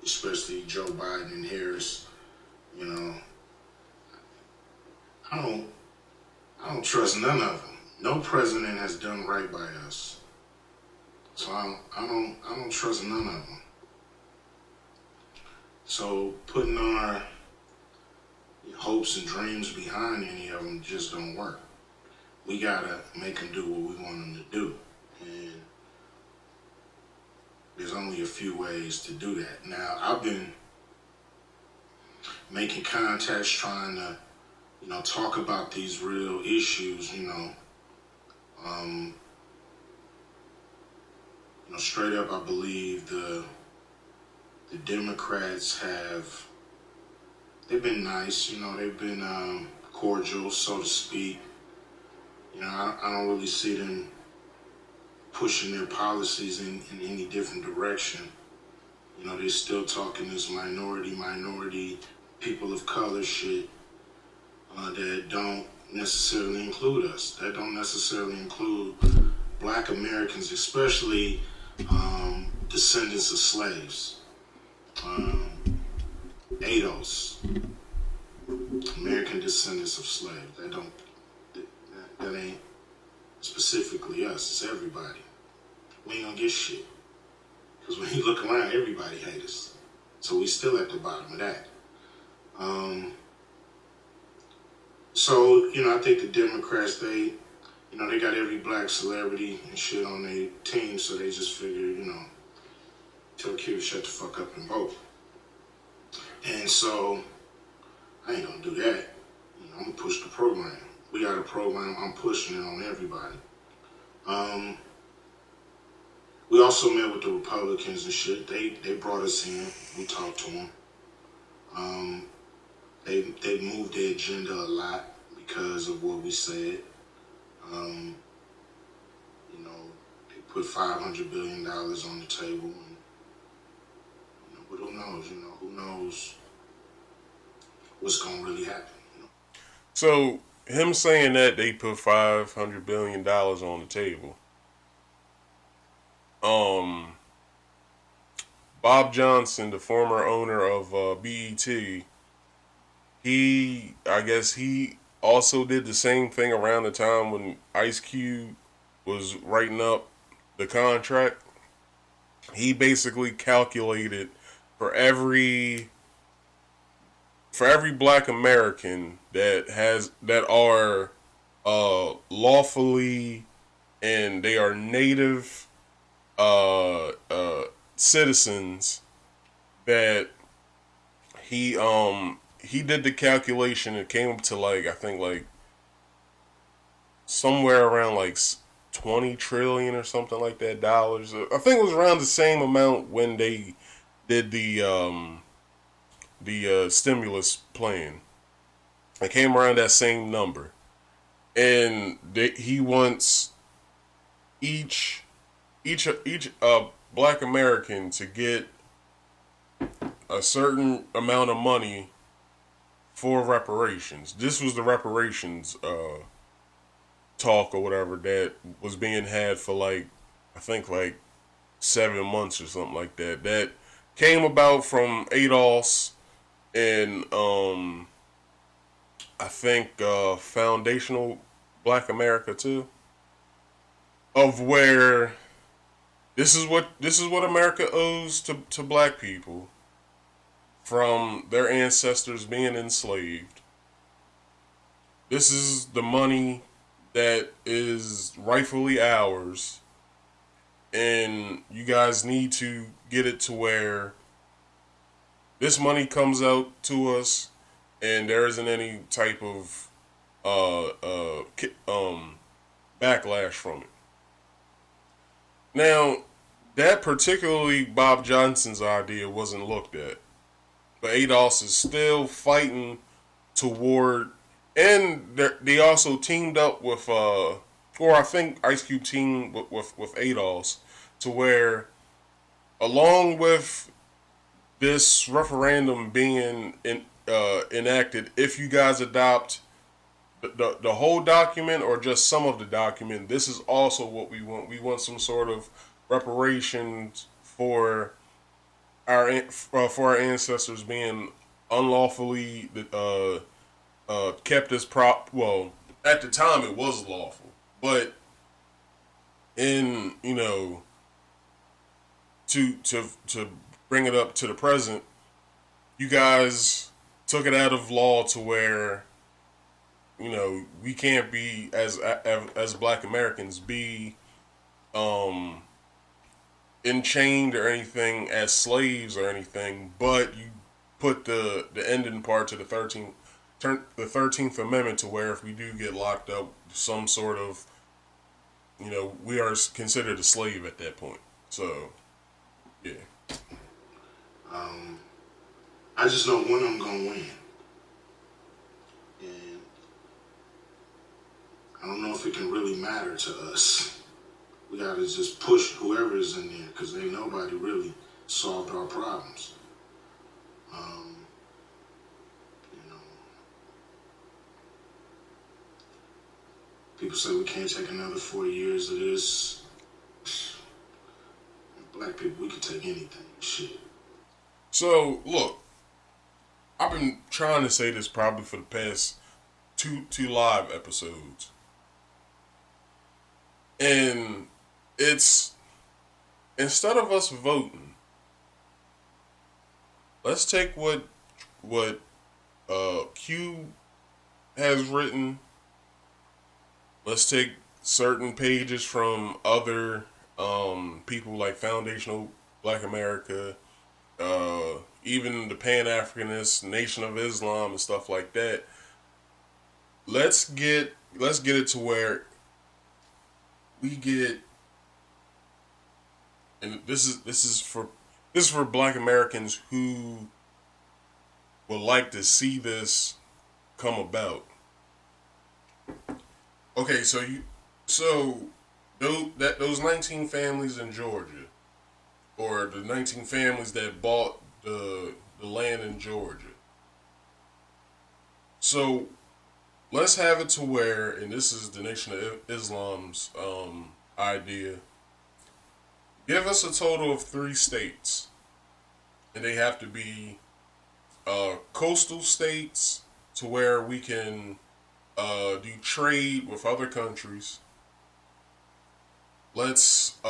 especially Joe Biden and Harris. I don't trust none of them. No president has done right by us. So I don't trust none of them. So putting our hopes and dreams behind any of them just don't work. We gotta make them do what we want them to do. And there's only a few ways to do that. Now, I've been making contacts, trying to, talk about these real issues, straight up, I believe the Democrats they've been nice, they've been cordial, so to speak. I don't really see them pushing their policies in any different direction. They're still talking this minority, people of color shit that don't necessarily include us, that don't necessarily include Black Americans, especially descendants of slaves. ADOS, American descendants of slaves. That ain't specifically us, it's everybody. We ain't gonna get shit. Because when you look around, everybody hates us. So we still at the bottom of that. So, I think the Democrats, they got every black celebrity and shit on their team, so they just figure, tell Q to shut the fuck up and vote. And so, I ain't gonna do that. I'm gonna push the program. We got a program, I'm pushing it on everybody. We also met with the Republicans and shit. They brought us in, we talked to them. They moved their agenda a lot because of what we said. They put $500 billion on the table, and but who knows? Who knows what's gonna really happen. So him saying that they put $500 billion on the table. Bob Johnson, the former owner of BET, I guess he also did the same thing around the time when Ice Cube was writing up the contract. He basically calculated for every black American that are lawfully and they are native citizens, that he did the calculation. It came up to like, I think like somewhere around like 20 trillion or something like that dollars. I think it was around the same amount when they did the stimulus plan. It came around that same number, and he wants each black American to get a certain amount of money for reparations. This was the reparations talk or whatever that was being had for like, I think like 7 months or something like that. That came about from ADOS and I think Foundational Black America too, of where this is what America owes to black people from their ancestors being enslaved. This is the money that is rightfully ours, and you guys need to get it to where this money comes out to us and there isn't any type of backlash from it. Now, that particularly Bob Johnson's idea wasn't looked at, but ADOS is still fighting toward, and they also teamed up with, or I think Ice Cube teamed with ADOS, to where, along with this referendum being enacted, if you guys adopt the whole document or just some of the document, this is also what we want. We want some sort of reparations for our ancestors being unlawfully kept as prop. Well, at the time it was lawful, but in to bring it up to the present, you guys took it out of law to where we can't be as black Americans be enchained or anything as slaves or anything, but you put the ending part to the 13th Amendment to where if we do get locked up, some sort of we are considered a slave at that point. So yeah. I just know when I'm gonna win, and I don't know if it can really matter to us. We gotta just push whoever is in there, because ain't nobody really solved our problems. People say we can't take another 4 years of this. Black people, we can take anything. Shit. So look, I've been trying to say this probably for the past two live episodes, and it's, instead of us voting, let's take what Q has written. Let's take certain pages from other people like Foundational Black America, even the Pan-Africanist Nation of Islam and stuff like that. Let's get it to where we get, and this is for Black Americans who would like to see this come about. Okay, so those 19 families in Georgia, or the 19 families that bought the land in Georgia, So let's have it to where, and this is the Nation of Islam's idea. Give us a total of 3 states, and they have to be coastal states to where we can do trade with other countries. Let us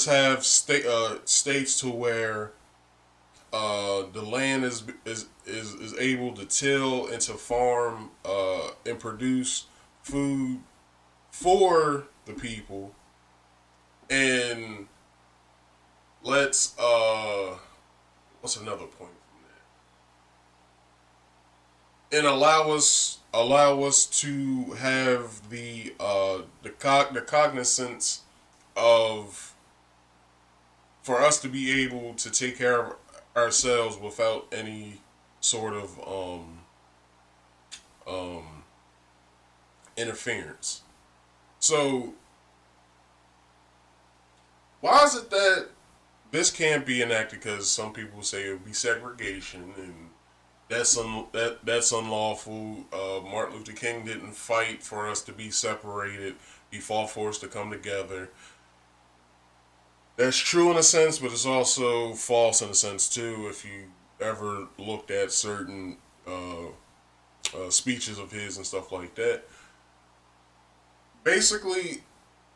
have states to where the land is able to till and to farm and produce food for the people, and let's what's another point from that? And allow us to have the cognizance of, for us to be able to take care of ourselves without any sort of interference. So why is it that this can't be enacted? Because some people say it would be segregation, and that's unlawful. Martin Luther King didn't fight for us to be separated. He fought for us to come together. That's true in a sense, but it's also false in a sense too. If you ever looked at certain speeches of his and stuff like that, basically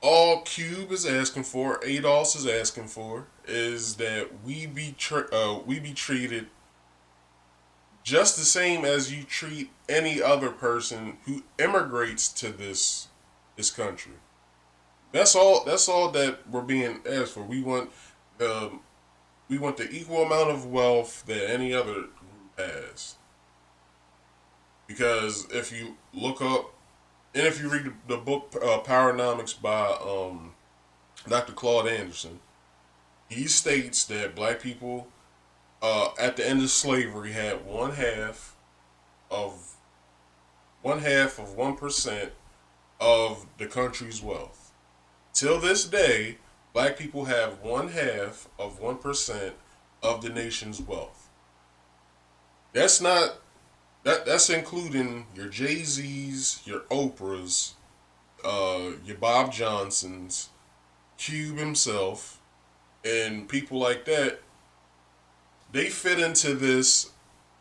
all Cube is asking for, ADOS is asking for, is that we be treated just the same as you treat any other person who immigrates to this country. That's all that we're being asked for. We want the equal amount of wealth that any other group has. Because if you look up, and if you read the book Powernomics by Dr. Claude Anderson, he states that black people at the end of slavery had one half of 1% of the country's wealth. Till this day, black people have one half of 1% of the nation's wealth. That's not that's including your Jay-Z's, your Oprah's, your Bob Johnsons, Cube himself, and people like that. They fit into this.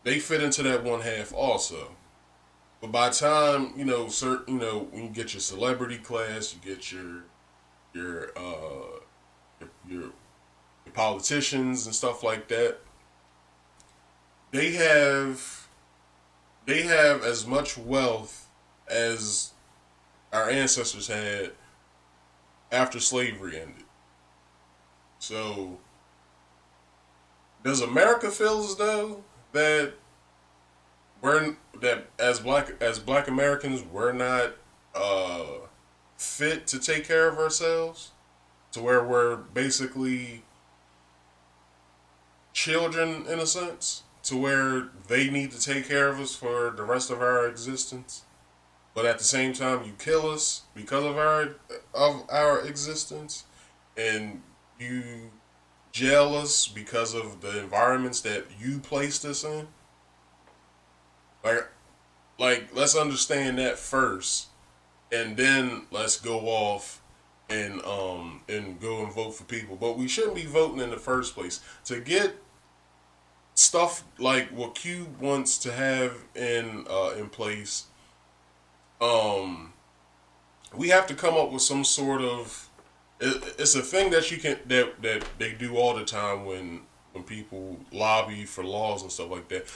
They fit into that one half also. But by the time when you get your celebrity class, you get your politicians and stuff like that. They have as much wealth as our ancestors had after slavery ended. So, does America feel as though that as black Americans we're not fit to take care of ourselves, to where we're basically children in a sense, to where they need to take care of us for the rest of our existence, but at the same time you kill us because of our existence, and you jail us because of the environments that you placed us in? Like let's understand that first, and then let's go off and go and vote for people. But we shouldn't be voting in the first place to get stuff like what Cube wants to have in place. We have to come up with some sort of. It's a thing that that they do all the time when people lobby for laws and stuff like that.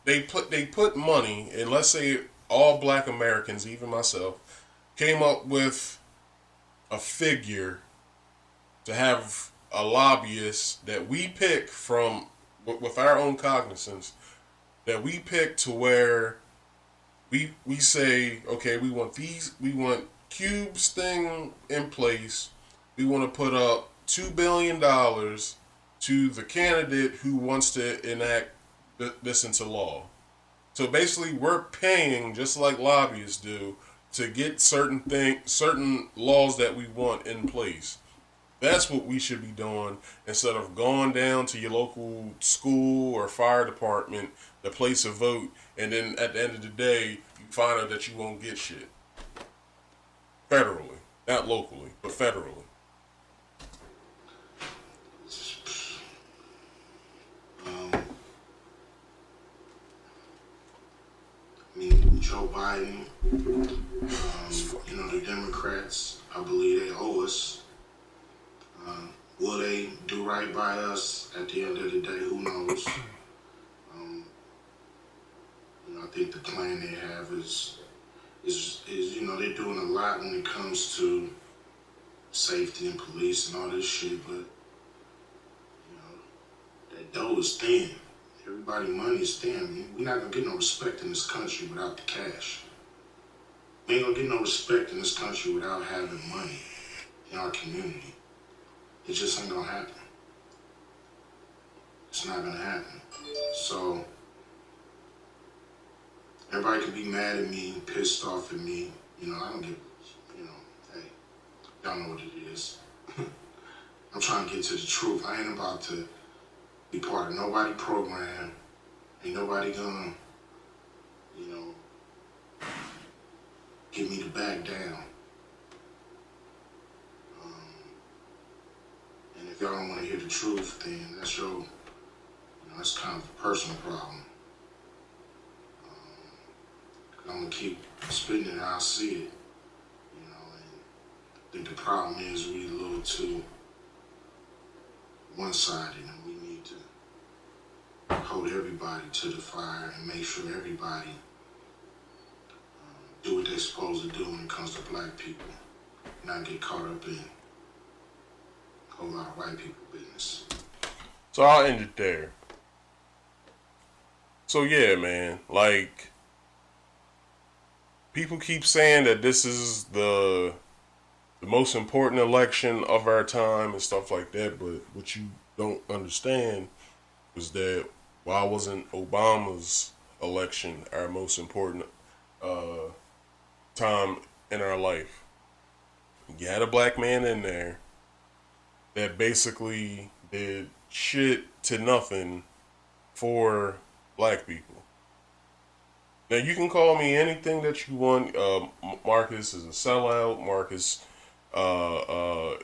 They put money, and let's say all black Americans, even myself, came up with a figure to have a lobbyist that we pick from with our own cognizance, that we pick to where we say, okay, we want Cube's thing in place. We want to put up $2 billion to the candidate who wants to enact this into law. So basically, we're paying just like lobbyists do to get certain laws that we want in place. That's what we should be doing, instead of going down to your local school or fire department to place a vote, and then at the end of the day, you find out that you won't get shit. Federally, not locally, but federally. I mean, Joe Biden, the Democrats, I believe they owe us. Will they do right by us at the end of the day? Who knows? I think the plan they have is they're doing a lot when it comes to safety and police and all this shit, but that dough is thin. Everybody's money is thin. I mean, we're not gonna get no respect in this country without the cash. We ain't gonna get no respect in this country without having money in our community. It just ain't gonna happen. It's not gonna happen. So everybody can be mad at me, pissed off at me. I don't give, hey, y'all know what it is. I'm trying to get to the truth. I ain't about to be part of nobody program. Ain't nobody gonna, get me to back down. And if y'all don't want to hear the truth, then that's that's kind of a personal problem. I'm gonna keep spitting it how I see it, and I think the problem is we a little too one-sided, and we need to hold everybody to the fire and make sure everybody do what they're supposed to do when it comes to black people, not get caught up in a whole lot of white people business. So I'll end it there. So yeah, man, like, people keep saying that this is the most important election of our time and stuff like that, but what you don't understand is that why wasn't Obama's election our most important time in our life? You had a black man in there that basically did shit to nothing for black people. Now, you can call me anything that you want. Marcus is a sellout. Marcus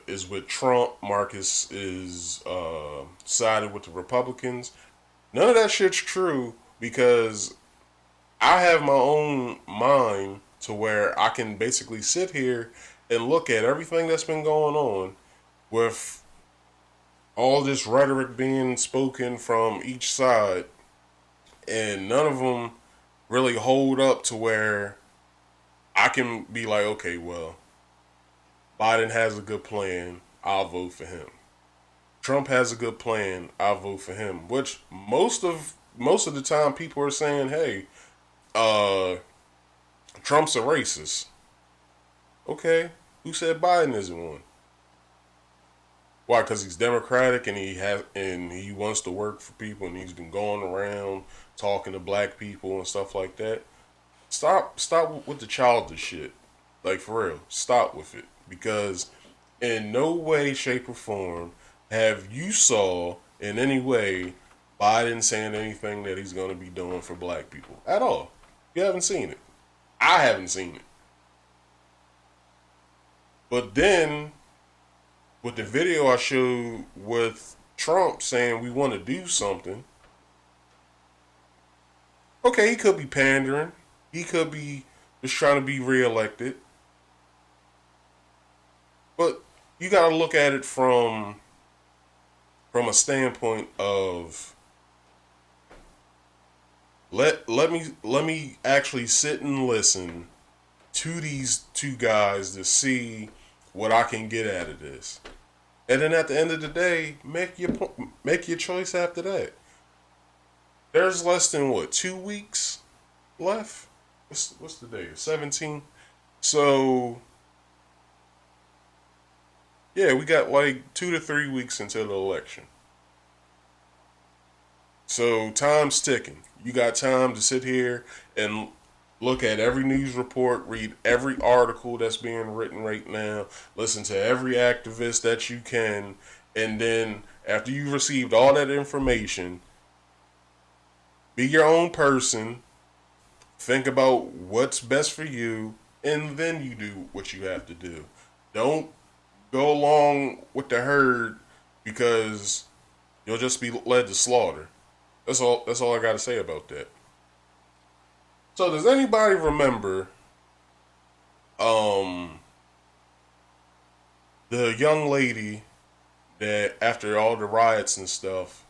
is with Trump. Marcus is sided with the Republicans. None of that shit's true, because I have my own mind to where I can basically sit here and look at everything that's been going on with all this rhetoric being spoken from each side, and none of them really hold up to where I can be like, okay, well, Biden has a good plan, I'll vote for him. Trump has a good plan, I'll vote for him. Which most of the time people are saying, hey, Trump's a racist. Okay, who said Biden isn't one? Why? Because he's Democratic and he wants to work for people, and he's been going around talking to black people and stuff like that. Stop with the childish shit. Like, for real, stop with it. Because in no way, shape, or form have you saw in any way Biden saying anything that he's going to be doing for black people at all. You haven't seen it. I haven't seen it. But then, with the video I showed with Trump saying we want to do something, okay, he could be pandering. He could be just trying to be reelected. But you got to look at it from a standpoint of let me actually sit and listen to these two guys to see what I can get out of this. And then at the end of the day, make your choice after that. There's less than 2 weeks left. What's the day? 17. So yeah, we got like 2 to 3 weeks until the election. So time's ticking. You got time to sit here and look at every news report, read every article that's being written right now, listen to every activist that you can, and then after you've received all that information, Be your own person. Think about what's best for you, and then you do what you have to do. Don't go along with the herd because you'll just be led to slaughter. That's all. That's all I got to say about that. So, does anybody remember um the young lady that after all the riots and stuff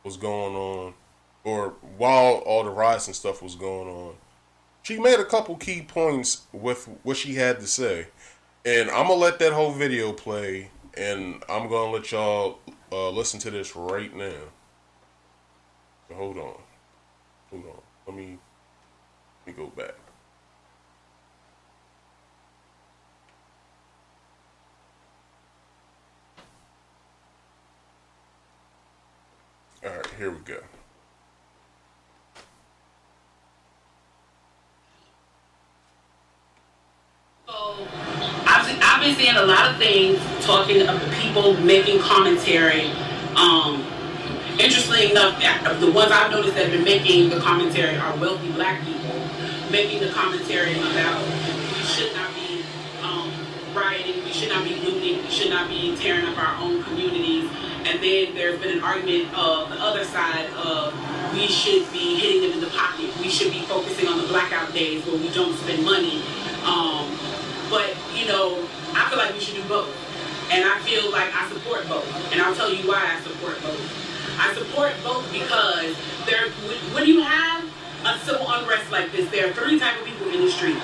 was going on, or while all the riots and stuff was going on, she made a couple key points with what she had to say, and I'm gonna let that whole video play, and I'm gonna let y'all listen to this right now. So hold on. Let me go back. All right, here we go. I've been seeing a lot of things talking of people making commentary. Interestingly enough, the ones I've noticed that have been making the commentary are wealthy black people making the commentary about we should not be rioting, we should not be looting, we should not be tearing up our own communities. And then there's been an argument of the other side of we should be hitting them in the pocket. We should be focusing on the blackout days where we don't spend money. But, you know, I feel like we should do both. And I feel like I support both. And I'll tell you why I support both. I support both because when you have a civil unrest like this, there are three types of people in the streets.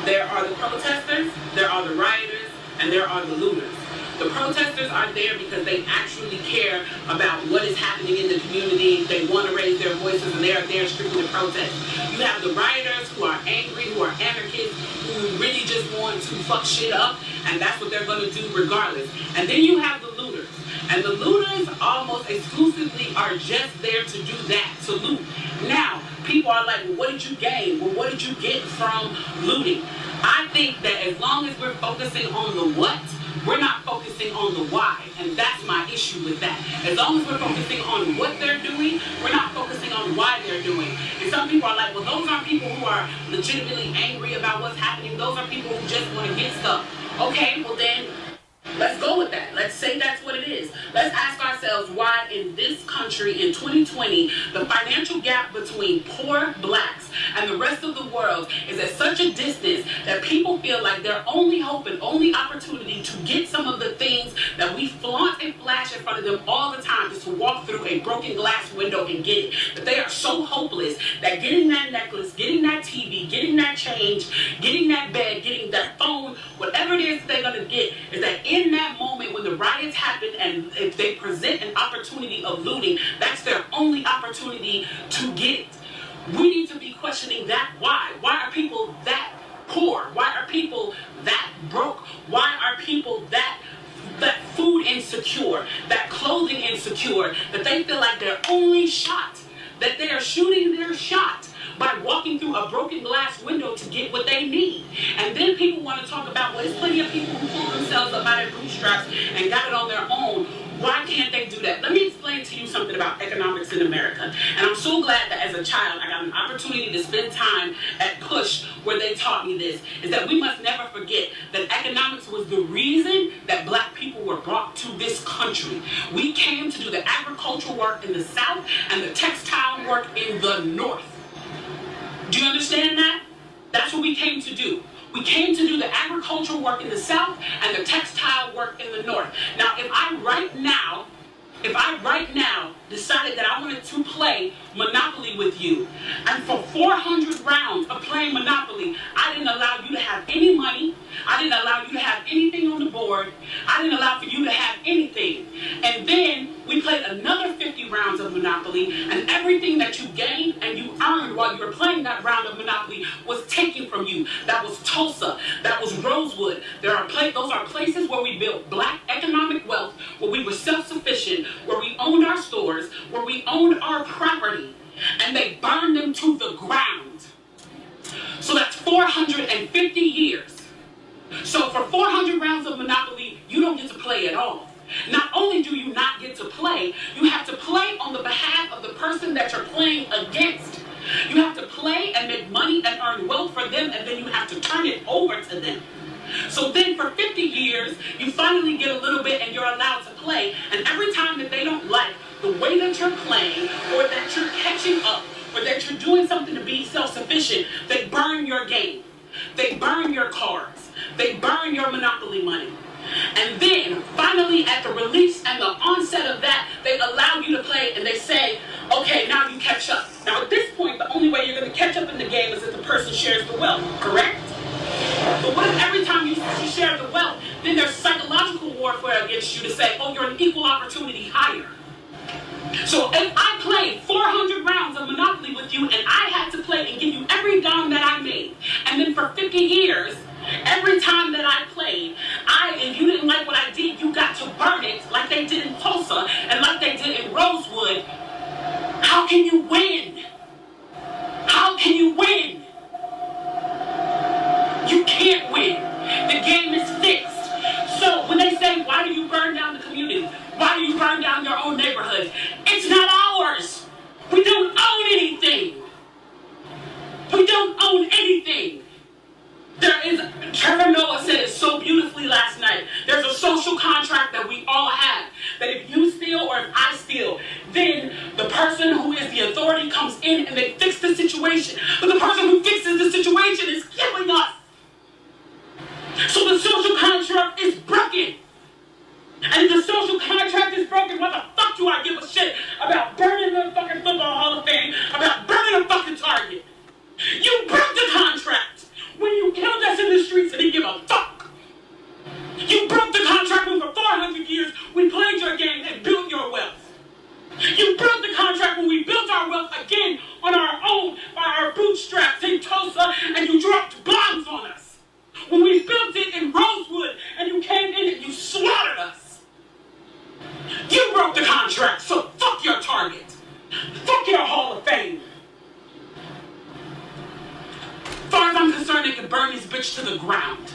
There are the protesters, there are the rioters, and there are the looters. The protesters are there because they actually care about what is happening in the community. They want to raise their voices, and they are there strictly to protest. You have the rioters who are angry, who are anarchists, who really just want to fuck shit up, and that's what they're going to do regardless. And then you have the looters. And the looters almost exclusively are just there to do that, to loot. Now, people are like, well, what did you gain? Well, what did you get from looting? I think that as long as we're focusing on the what, we're not focusing on the why, and that's my issue with that. As long as we're focusing on what they're doing, we're not focusing on why they're doing. And some people are like, well, those aren't people who are legitimately angry about what's happening. Those are people who just want to get stuff. Okay, well then, let's go with that. Let's say that's what it is. Let's ask ourselves why in this country in 2020, the financial gap between poor blacks and the rest of the world is at such a distance that people feel like their only hope and only opportunity to get some of the things that we flaunt and flash in front of them all the time is to walk through a broken glass window and get it. That they are so hopeless that getting that necklace, getting that TV, getting that change, getting that bed, getting that phone, whatever it is they're going to get, is that in that moment when the riots happen and if they present an opportunity of looting, that's their only opportunity to get it. We need to be questioning that why. Why are people that poor? Why are people that broke? Why are people that food insecure, that clothing insecure, that they feel like their only shot, that they are shooting their shot by walking through a broken glass window to get what they need. And then people want to talk about, well, there's plenty of people who pulled themselves up by their bootstraps and got it on their own. Why can't they do that? Let me explain to you something about economics in America. And I'm so glad that as a child, I got an opportunity to spend time at Push where they taught me this, is that we must never forget that economics was the reason that black people were brought to this country. We came to do the agricultural work in the South and the textile work in the North. Do you understand that? That's what we came to do. We came to do the agricultural work in the South and the textile work in the North. Now, if I right now decided that I wanted to play Monopoly with you, and for 400 rounds of playing Monopoly, I didn't allow you to have any money, I didn't allow you to have anything on the board, I didn't allow for you to have anything. And then we played another 50 rounds of Monopoly, and everything that you gained and you earned while you were playing that round of Monopoly was taken from you. That was Tulsa, that was Rosewood. Those are places where we built black economic wealth, where we were self-sufficient, where we owned our stores, where we owned our property, and they burned them to the ground. So that's 450 years. So for 400 rounds of Monopoly, you don't get to play at all. Not only do you not get to play, you have to play on the behalf of the person that you're playing against. You have to play and make money and earn wealth for them, and then you have to turn it over to them. So then for 50 years, you finally get a little bit and you're allowed to play, and every time that they don't like the way that you're playing, or that you're catching up, or that you're doing something to be self-sufficient, they burn your game. They burn your cards. They burn your Monopoly money. And then, finally, at the release and the onset of that, they allow you to play and they say, okay, now you catch up. Now, at this point, the only way you're going to catch up in the game is if the person shares the wealth, correct? But what if every time you share the wealth, then there's psychological warfare against you to say, oh, you're an equal opportunity hire. So if I played 400 rounds of Monopoly with you and I had to play and give you every dime that I made, and then for 50 years, every time that I played, and you didn't like what I did, you got to burn it like they did in Tulsa and like they did in Rosewood, how can you win? How can you win? You can't win. The game is fixed. So when they say, why do you burn down the community? Why do you burn down your own neighborhood? It's not ours. We don't own anything. We don't own anything. Trevor Noah said it so beautifully last night. There's a social contract that we all have. That if you steal or if I steal, then the person who is the authority comes in and they fix the situation. But the person who fixes the situation is killing us. So the social contract is broken. And if the social contract is broken, what the fuck do I give a shit about burning the fucking Football Hall of Fame, about burning a fucking Target? You broke the contract when you killed us in the streets and didn't give a fuck. You broke the contract when for 400 years we played your game and built your wealth. You broke the contract when we built our wealth again on our own by our bootstraps in Tulsa and you dropped bombs on us. When we built it in Rosewood and you came in and you slaughtered us. You broke the contract, so fuck your Target. Fuck your Hall of Fame. As far as I'm concerned, they could burn this bitch to the ground.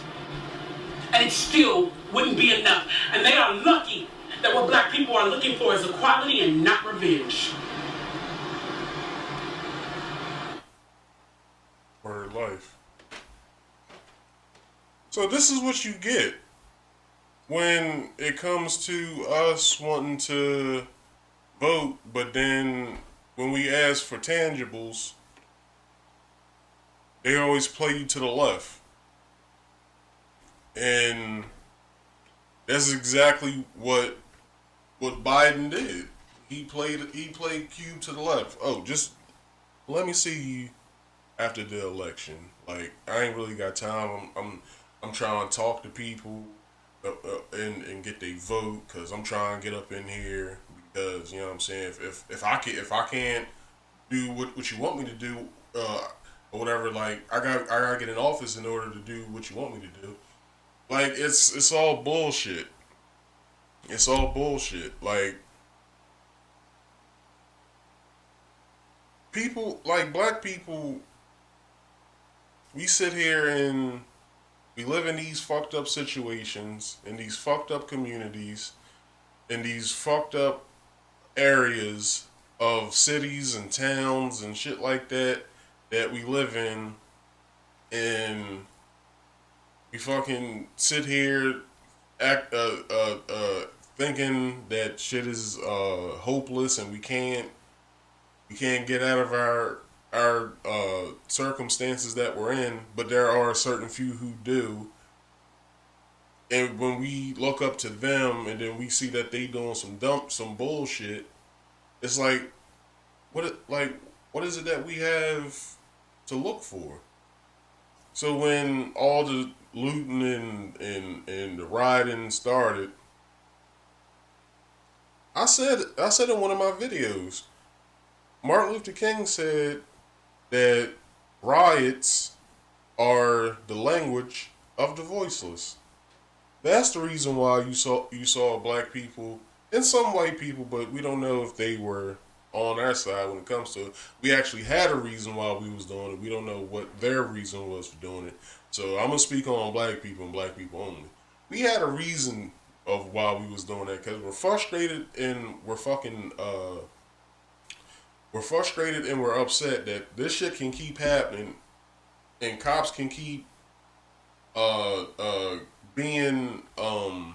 And it still wouldn't be enough. And they are lucky that what black people are looking for is equality and not revenge. Word life. So this is what you get when it comes to us wanting to vote, but then when we ask for tangibles, they always play you to the left. And that's exactly what Biden did. He played Cube to the left. Oh, just let me see you after the election. Like, I ain't really got time. I'm trying to talk to people and get their vote because I'm trying to get up in here because, you know what I'm saying, if I can't do what you want me to do or whatever, like I gotta get in office in order to do what you want me to do. Like, it's all bullshit. It's all bullshit. Like, people, like black people, we sit here and we live in these fucked up situations, in these fucked up communities, in these fucked up areas of cities and towns and shit like that we live in, and we fucking sit here thinking that shit is hopeless and we can't get out of our circumstances that we're in, but there are a certain few who do. And when we look up to them and then we see that they doing some bullshit, it's like, what is it that we have to look for? So when all the looting and the rioting started, I said in one of my videos, Martin Luther King said that riots are the language of the voiceless. That's the reason why you saw black people and some white people, but we don't know if they were on our side when it comes to it. We actually had a reason why we was doing it. We don't know what their reason was for doing it. So I'm gonna speak on black people and black people only. We had a reason of why we was doing that, because we're frustrated and we're frustrated and we're upset that this shit can keep happening and cops can keep being hold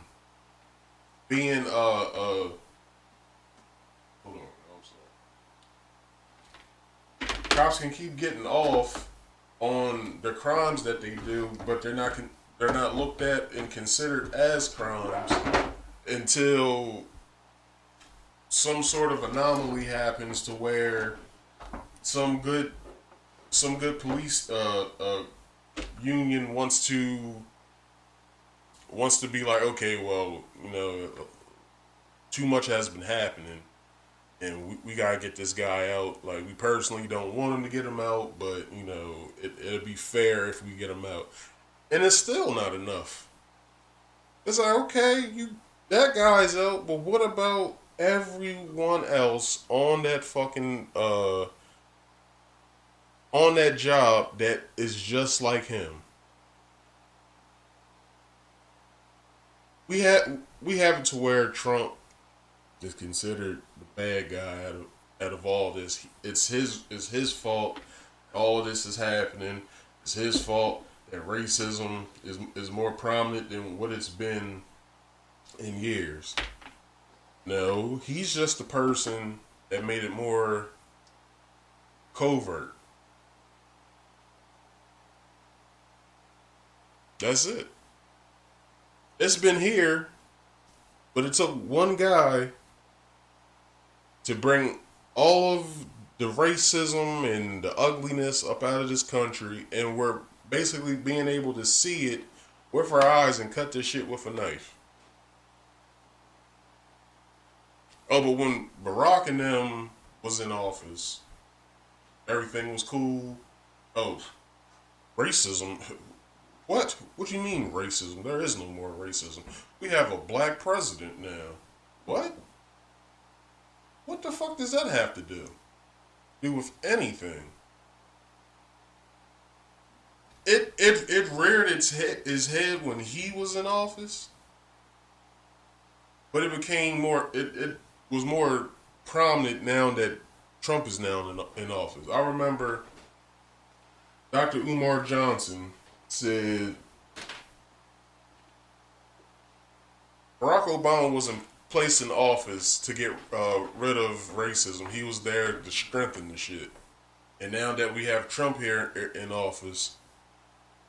on, I'm sorry. Cops can keep getting off on the crimes that they do, but they're not looked at and considered as crimes until some sort of anomaly happens to where some good police union wants to be like, okay, well, too much has been happening and we gotta get this guy out. Like, we personally don't want him to get him out, but it'd be fair if we get him out. And it's still not enough. It's like, okay, that guy's out, but what about everyone else on that fucking on that job that is just like him? We have it to where Trump is considered the bad guy out of all this. It's his fault. All of this is happening. It's his fault that racism is more prominent than what it's been in years. No, he's just the person that made it more covert. That's it. It's been here, but it took one guy to bring all of the racism and the ugliness up out of this country, and we're basically being able to see it with our eyes and cut this shit with a knife. Oh, but when Barack and them was in office, everything was cool. Oh, racism? What? What do you mean racism? There is no more racism. We have a black president now. What? What the fuck does that have to do with anything? It reared his head when he was in office, but it became more. It was more prominent now that Trump is now in office. I remember Dr. Umar Johnson said Barack Obama wasn't placed in office to get rid of racism. He was there to strengthen the shit. And now that we have Trump here in office,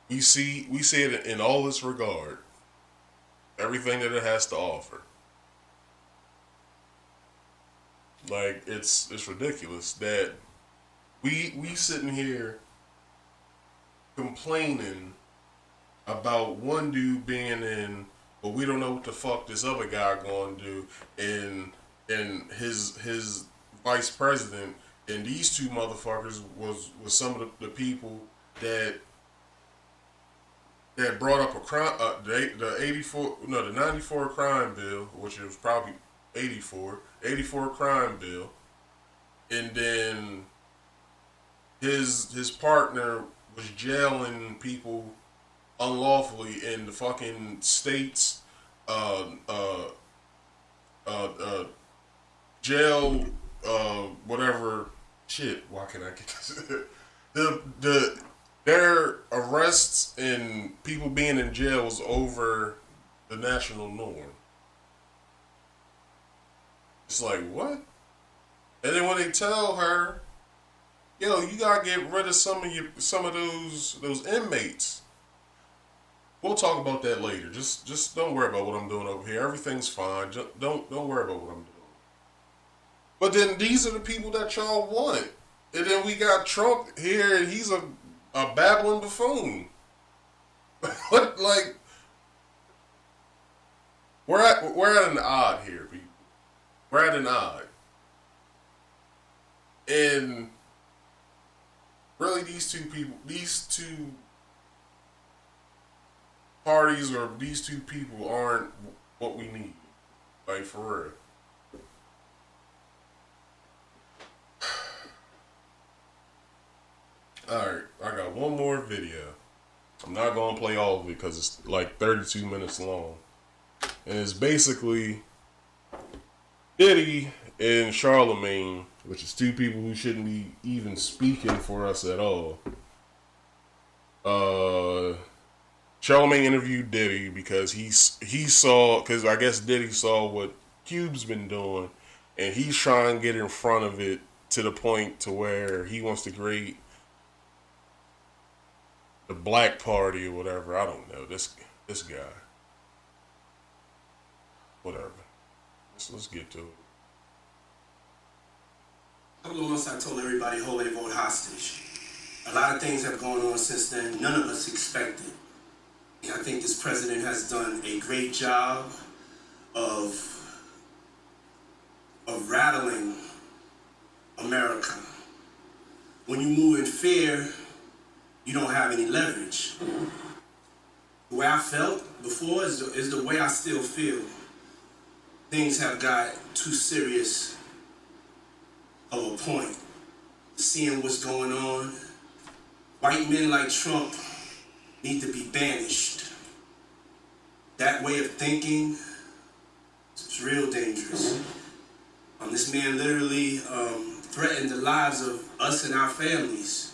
we see it in all its regard. Everything that it has to offer. Like, it's ridiculous that we sitting here complaining about one dude being in, but we don't know what the fuck this other guy gonna do, and his vice president, and these two motherfuckers was some of the people that brought up a crime, the 94 crime bill, which was probably 84 crime bill, and then his partner was jailing people unlawfully in the fucking states, jail, whatever shit. Why can't I get this? Their arrests and people being in jail was over the national norm. It's like, what? And then when they tell her, yo, you gotta get rid of some of those inmates. We'll talk about that later. Just don't worry about what I'm doing over here. Everything's fine. Just don't worry about what I'm doing. But then these are the people that y'all want. And then we got Trump here, and he's a babbling buffoon. What, like, we're at an odd here, people. We're at an odd. And really, these two parties or these two people aren't what we need. Like, for real. Alright, I got one more video. I'm not going to play all of it because it's like 32 minutes long. and it's basically Diddy and Charlemagne, which is two people who shouldn't be even speaking for us at all. Charlemagne interviewed Diddy because he saw, because I guess Diddy saw what Cube's been doing, and he's trying to get in front of it to the point to where he wants to create the Black Party or whatever. I don't know this guy. Whatever. Let's get to it. A couple of months I told everybody hold their vote hostage. A lot of things have gone on since then, none of us expected. I think this president has done a great job of rattling America. When you move in fear, you don't have any leverage. The way I felt before is the way I still feel. Things have got too serious of a point. Seeing what's going on, white men like Trump need to be banished. That way of thinking is real dangerous. This man literally threatened the lives of us and our families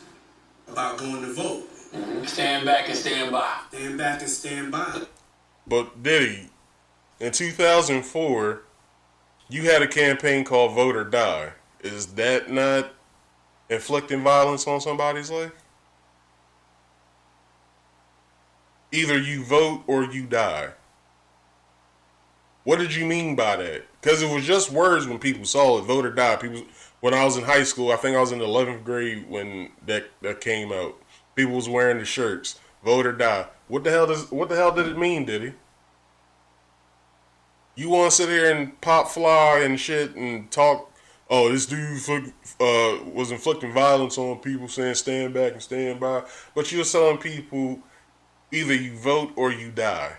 about going to vote. Stand back and stand by. Stand back and stand by. But Diddy, in 2004, you had a campaign called Vote or Die. Is that not inflicting violence on somebody's life? Either you vote or you die. What did you mean by that? Because it was just words when people saw it, vote or die. People, when I was in high school, I think I was in the 11th grade when that came out. People was wearing the shirts, vote or die. What the hell did it mean, Diddy? You want to sit here and pop fly and shit and talk, oh, this dude was inflicting violence on people, saying stand back and stand by. But you're telling people either you vote or you die.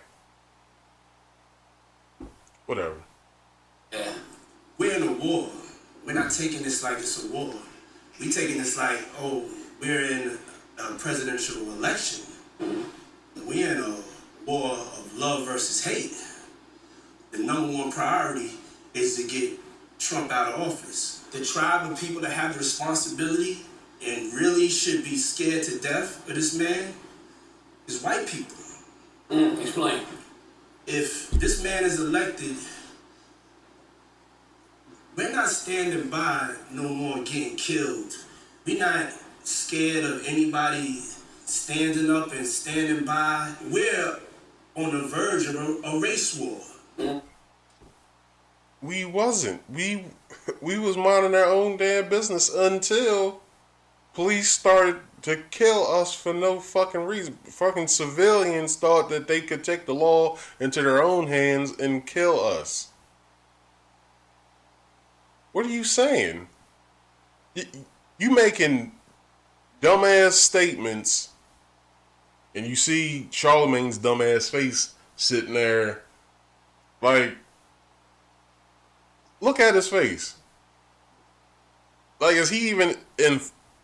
Whatever. Yeah. We're in a war. We're not taking this like it's a war. We're taking this like, oh, we're in a presidential election. We're in a war of love versus hate. The number one priority is to get Trump out of office. The tribe of people that have the responsibility and really should be scared to death of this man is white people. Explain. If this man is elected, we're not standing by no more getting killed. We're not scared of anybody standing up and standing by. We're on the verge of a race war. We wasn't. We was minding our own damn business until police started to kill us for no fucking reason. Fucking civilians thought that they could take the law into their own hands and kill us. What are you saying? You making dumbass statements, and you see Charlemagne's dumbass face sitting there, like, look at his face. Like, is he even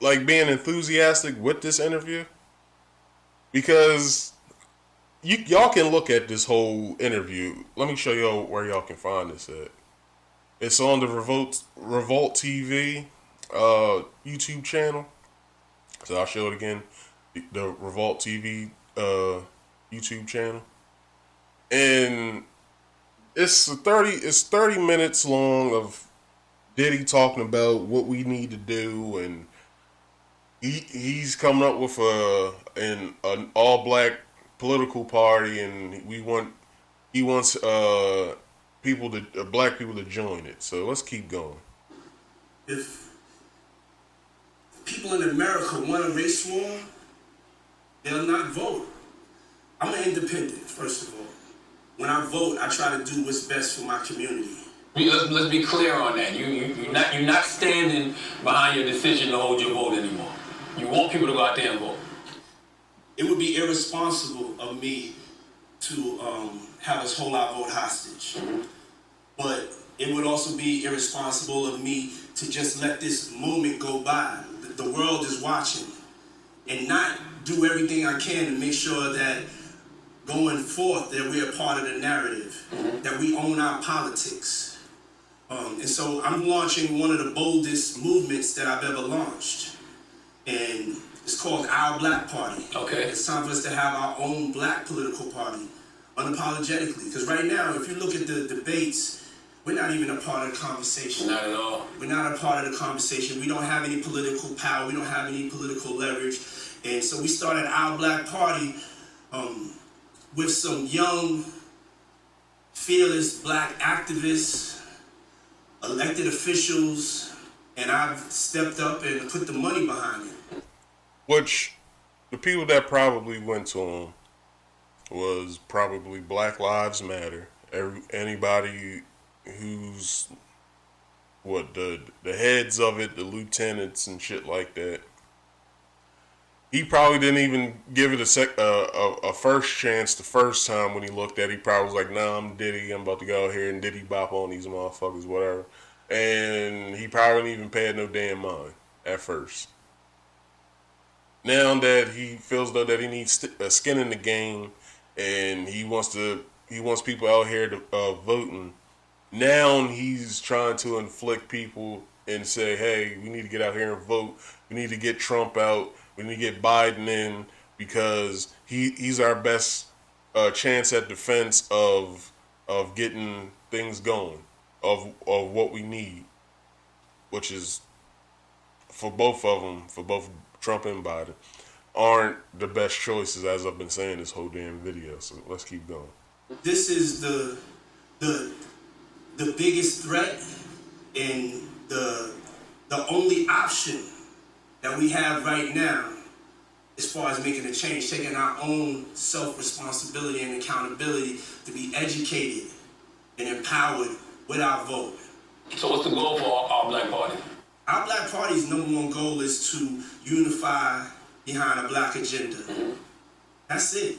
being enthusiastic with this interview? Because y'all can look at this whole interview. Let me show y'all where y'all can find this at. It's on the Revolt TV YouTube channel. So I'll show it again. The Revolt TV YouTube channel. And it's 30 minutes long of Diddy talking about what we need to do, and he's coming up with an all black political party, and he wants black people to join it. So let's keep going. If people in America want a race war, they'll not vote. I'm an independent, first of all. When I vote, I try to do what's best for my community. Let's be clear on that. You're not standing behind your decision to hold your vote anymore. You want people to go out there and vote. It would be irresponsible of me to have us hold our vote hostage. But it would also be irresponsible of me to just let this moment go by. The world is watching, and not do everything I can to make sure that going forth that we're a part of the narrative, that we own our politics. And so I'm launching one of the boldest movements that I've ever launched. And it's called Our Black Party. Okay. It's time for us to have our own black political party, unapologetically. Because right now, if you look at the debates, we're not even a part of the conversation. Not at all. We're not a part of the conversation. We don't have any political power. We don't have any political leverage. And so we started Our Black Party with some young, fearless black activists, elected officials, and I've stepped up and put the money behind it. Which the people that probably went to him was probably Black Lives Matter. Anybody who's the heads of it, the lieutenants and shit like that. He probably didn't even give it a first chance the first time when he looked at it. He probably was like, nah, I'm Diddy. I'm about to go out here and Diddy bop on these motherfuckers, whatever. And he probably didn't even pay no damn mind at first. Now that he feels though that he needs a skin in the game and he wants people out here to voting, now he's trying to inflict people and say, hey, we need to get out here and vote. We need to get Trump out. We need to get Biden in because he's our best chance at defense of getting things going, of what we need, which is for both of them, for both Trump and Biden, aren't the best choices, as I've been saying this whole damn video. So let's keep going. This is the biggest threat and the only option that we have right now as far as making a change, taking our own self-responsibility and accountability to be educated and empowered with our vote. So what's the goal for our Black Party? Our Black Party's number one goal is to unify behind a black agenda. That's it.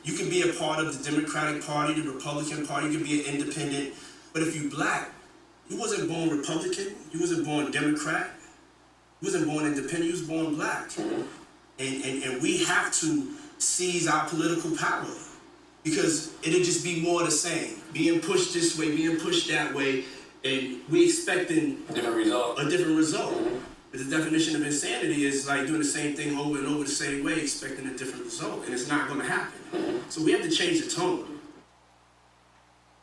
You can be a part of the Democratic Party, the Republican Party, you can be an independent, but if you black, you wasn't born Republican, you wasn't born Democrat, you wasn't born independent, you was born black. And we have to seize our political power because it'll just be more of the same. Being pushed this way, being pushed that way, and we expecting a different result. But the definition of insanity is like doing the same thing over and over the same way, expecting a different result, and it's not going to happen. So we have to change the tone.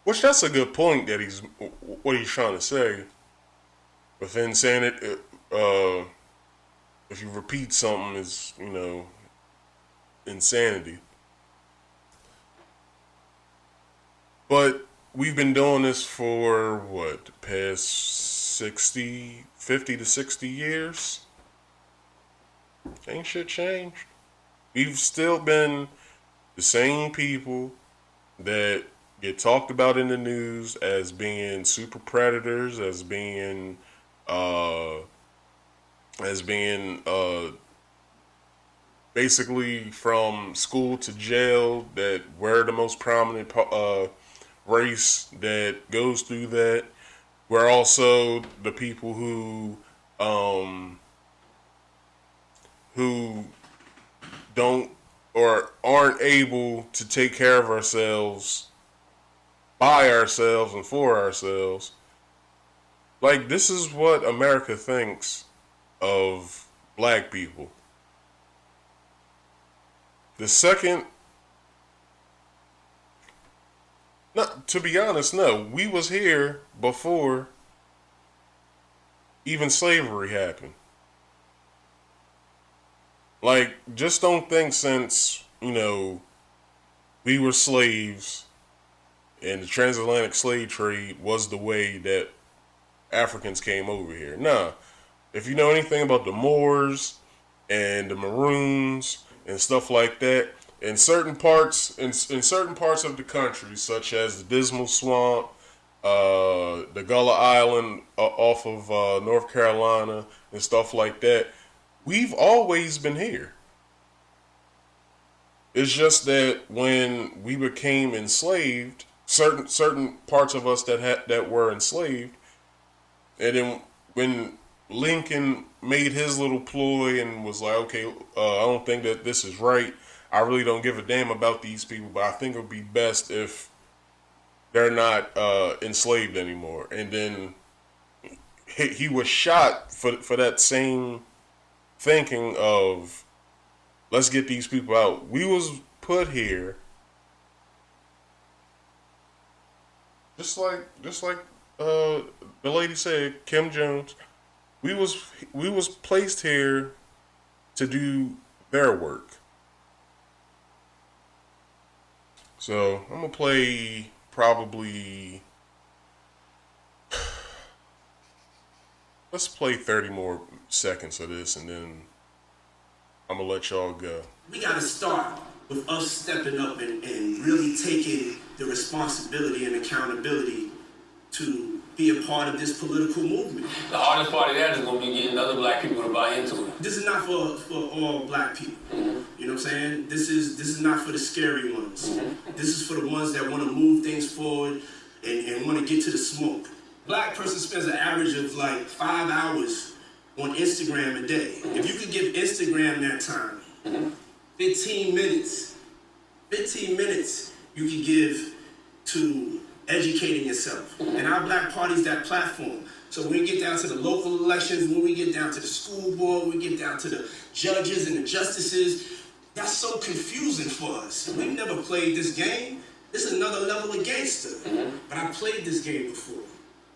Which that's a good point that he's trying to say. With insanity, if you repeat something, is insanity. But we've been doing this for the past 50 to 60 years. Ain't shit changed. We've still been the same people that get talked about in the news as being super predators, as being basically from school to jail, that we're the most prominent race that goes through that. We're also the people who don't or aren't able to take care of ourselves by ourselves and for ourselves. Like, this is what America thinks of black people. The second, to be honest, no, we was here before even slavery happened. Like, just don't think since, we were slaves and the transatlantic slave trade was the way that Africans came over here. Nah, if you know anything about the Moors and the Maroons and stuff like that, in certain parts of the country, such as the Dismal Swamp, the Gullah Island off of North Carolina and stuff like that, we've always been here. It's just that when we became enslaved, certain parts of us that were enslaved, and then when Lincoln made his little ploy and was like, okay, I don't think that this is right, I really don't give a damn about these people, but I think it would be best if they're not enslaved anymore. And then he was shot for that same thinking of, let's get these people out. We was put here just like the lady said, Kim Jones. We was placed here to do their work. So I'm gonna play probably, let's play 30 more seconds of this, and then I'm gonna let y'all go. We got to start with us stepping up and really taking the responsibility and accountability to be a part of this political movement. The hardest part of that is going to be getting other black people to buy into it. This is not for all black people. Mm-hmm. You know what I'm saying? This is not for the scary ones. Mm-hmm. This is for the ones that want to move things forward and want to get to the smoke. Black person spends an average of like 5 hours on Instagram a day. If you could give Instagram that time, 15 minutes you could give to educating yourself. And our Black Party's that platform. So when we get down to the local elections, when we get down to the school board, when we get down to the judges and the justices, that's so confusing for us. We've never played this game. This is another level of gangster. But I played this game before,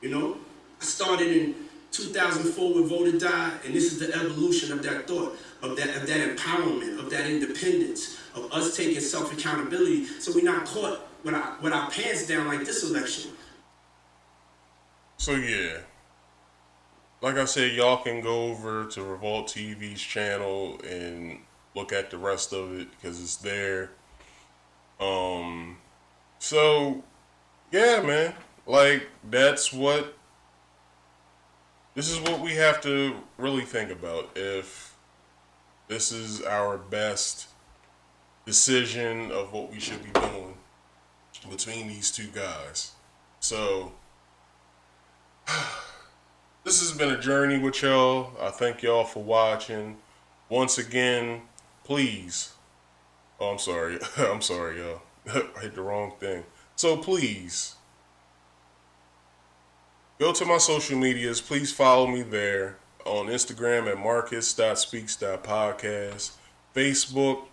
you know? I started in 2004 with Vote or Die, and this is the evolution of that thought, of that empowerment, of that independence, of us taking self-accountability so we're not caught with our pants down like this election. So yeah, like I said, y'all can go over to Revolt TV's channel and look at the rest of it because it's there. So yeah, man, like this is what we have to really think about. If this is our best decision of what we should be doing between these two guys. So this has been a journey with y'all. I thank y'all for watching. Once again, please. Oh, I'm sorry. I'm sorry, y'all. I hit the wrong thing. So please, go to my social medias. Please follow me there on Instagram at marcus.speaks.podcast. Facebook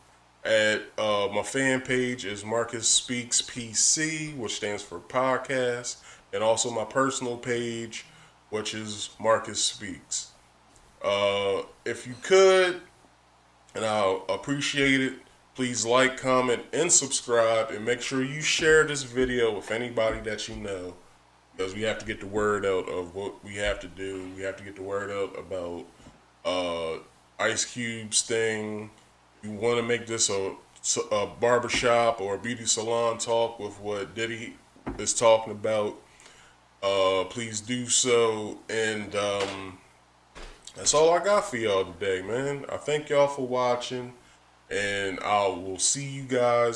at my fan page is Marcus Speaks PC, which stands for podcast, and also my personal page, which is Marcus Speaks. If you could, and I'll appreciate it, please like, comment, and subscribe, and make sure you share this video with anybody that you know, because we have to get the word out of what we have to do. We have to get the word out about Ice Cube's thing. You want to make this a barbershop or a beauty salon talk with what Diddy is talking about, please do so. And that's all I got for y'all today, man. I thank y'all for watching, and I will see you guys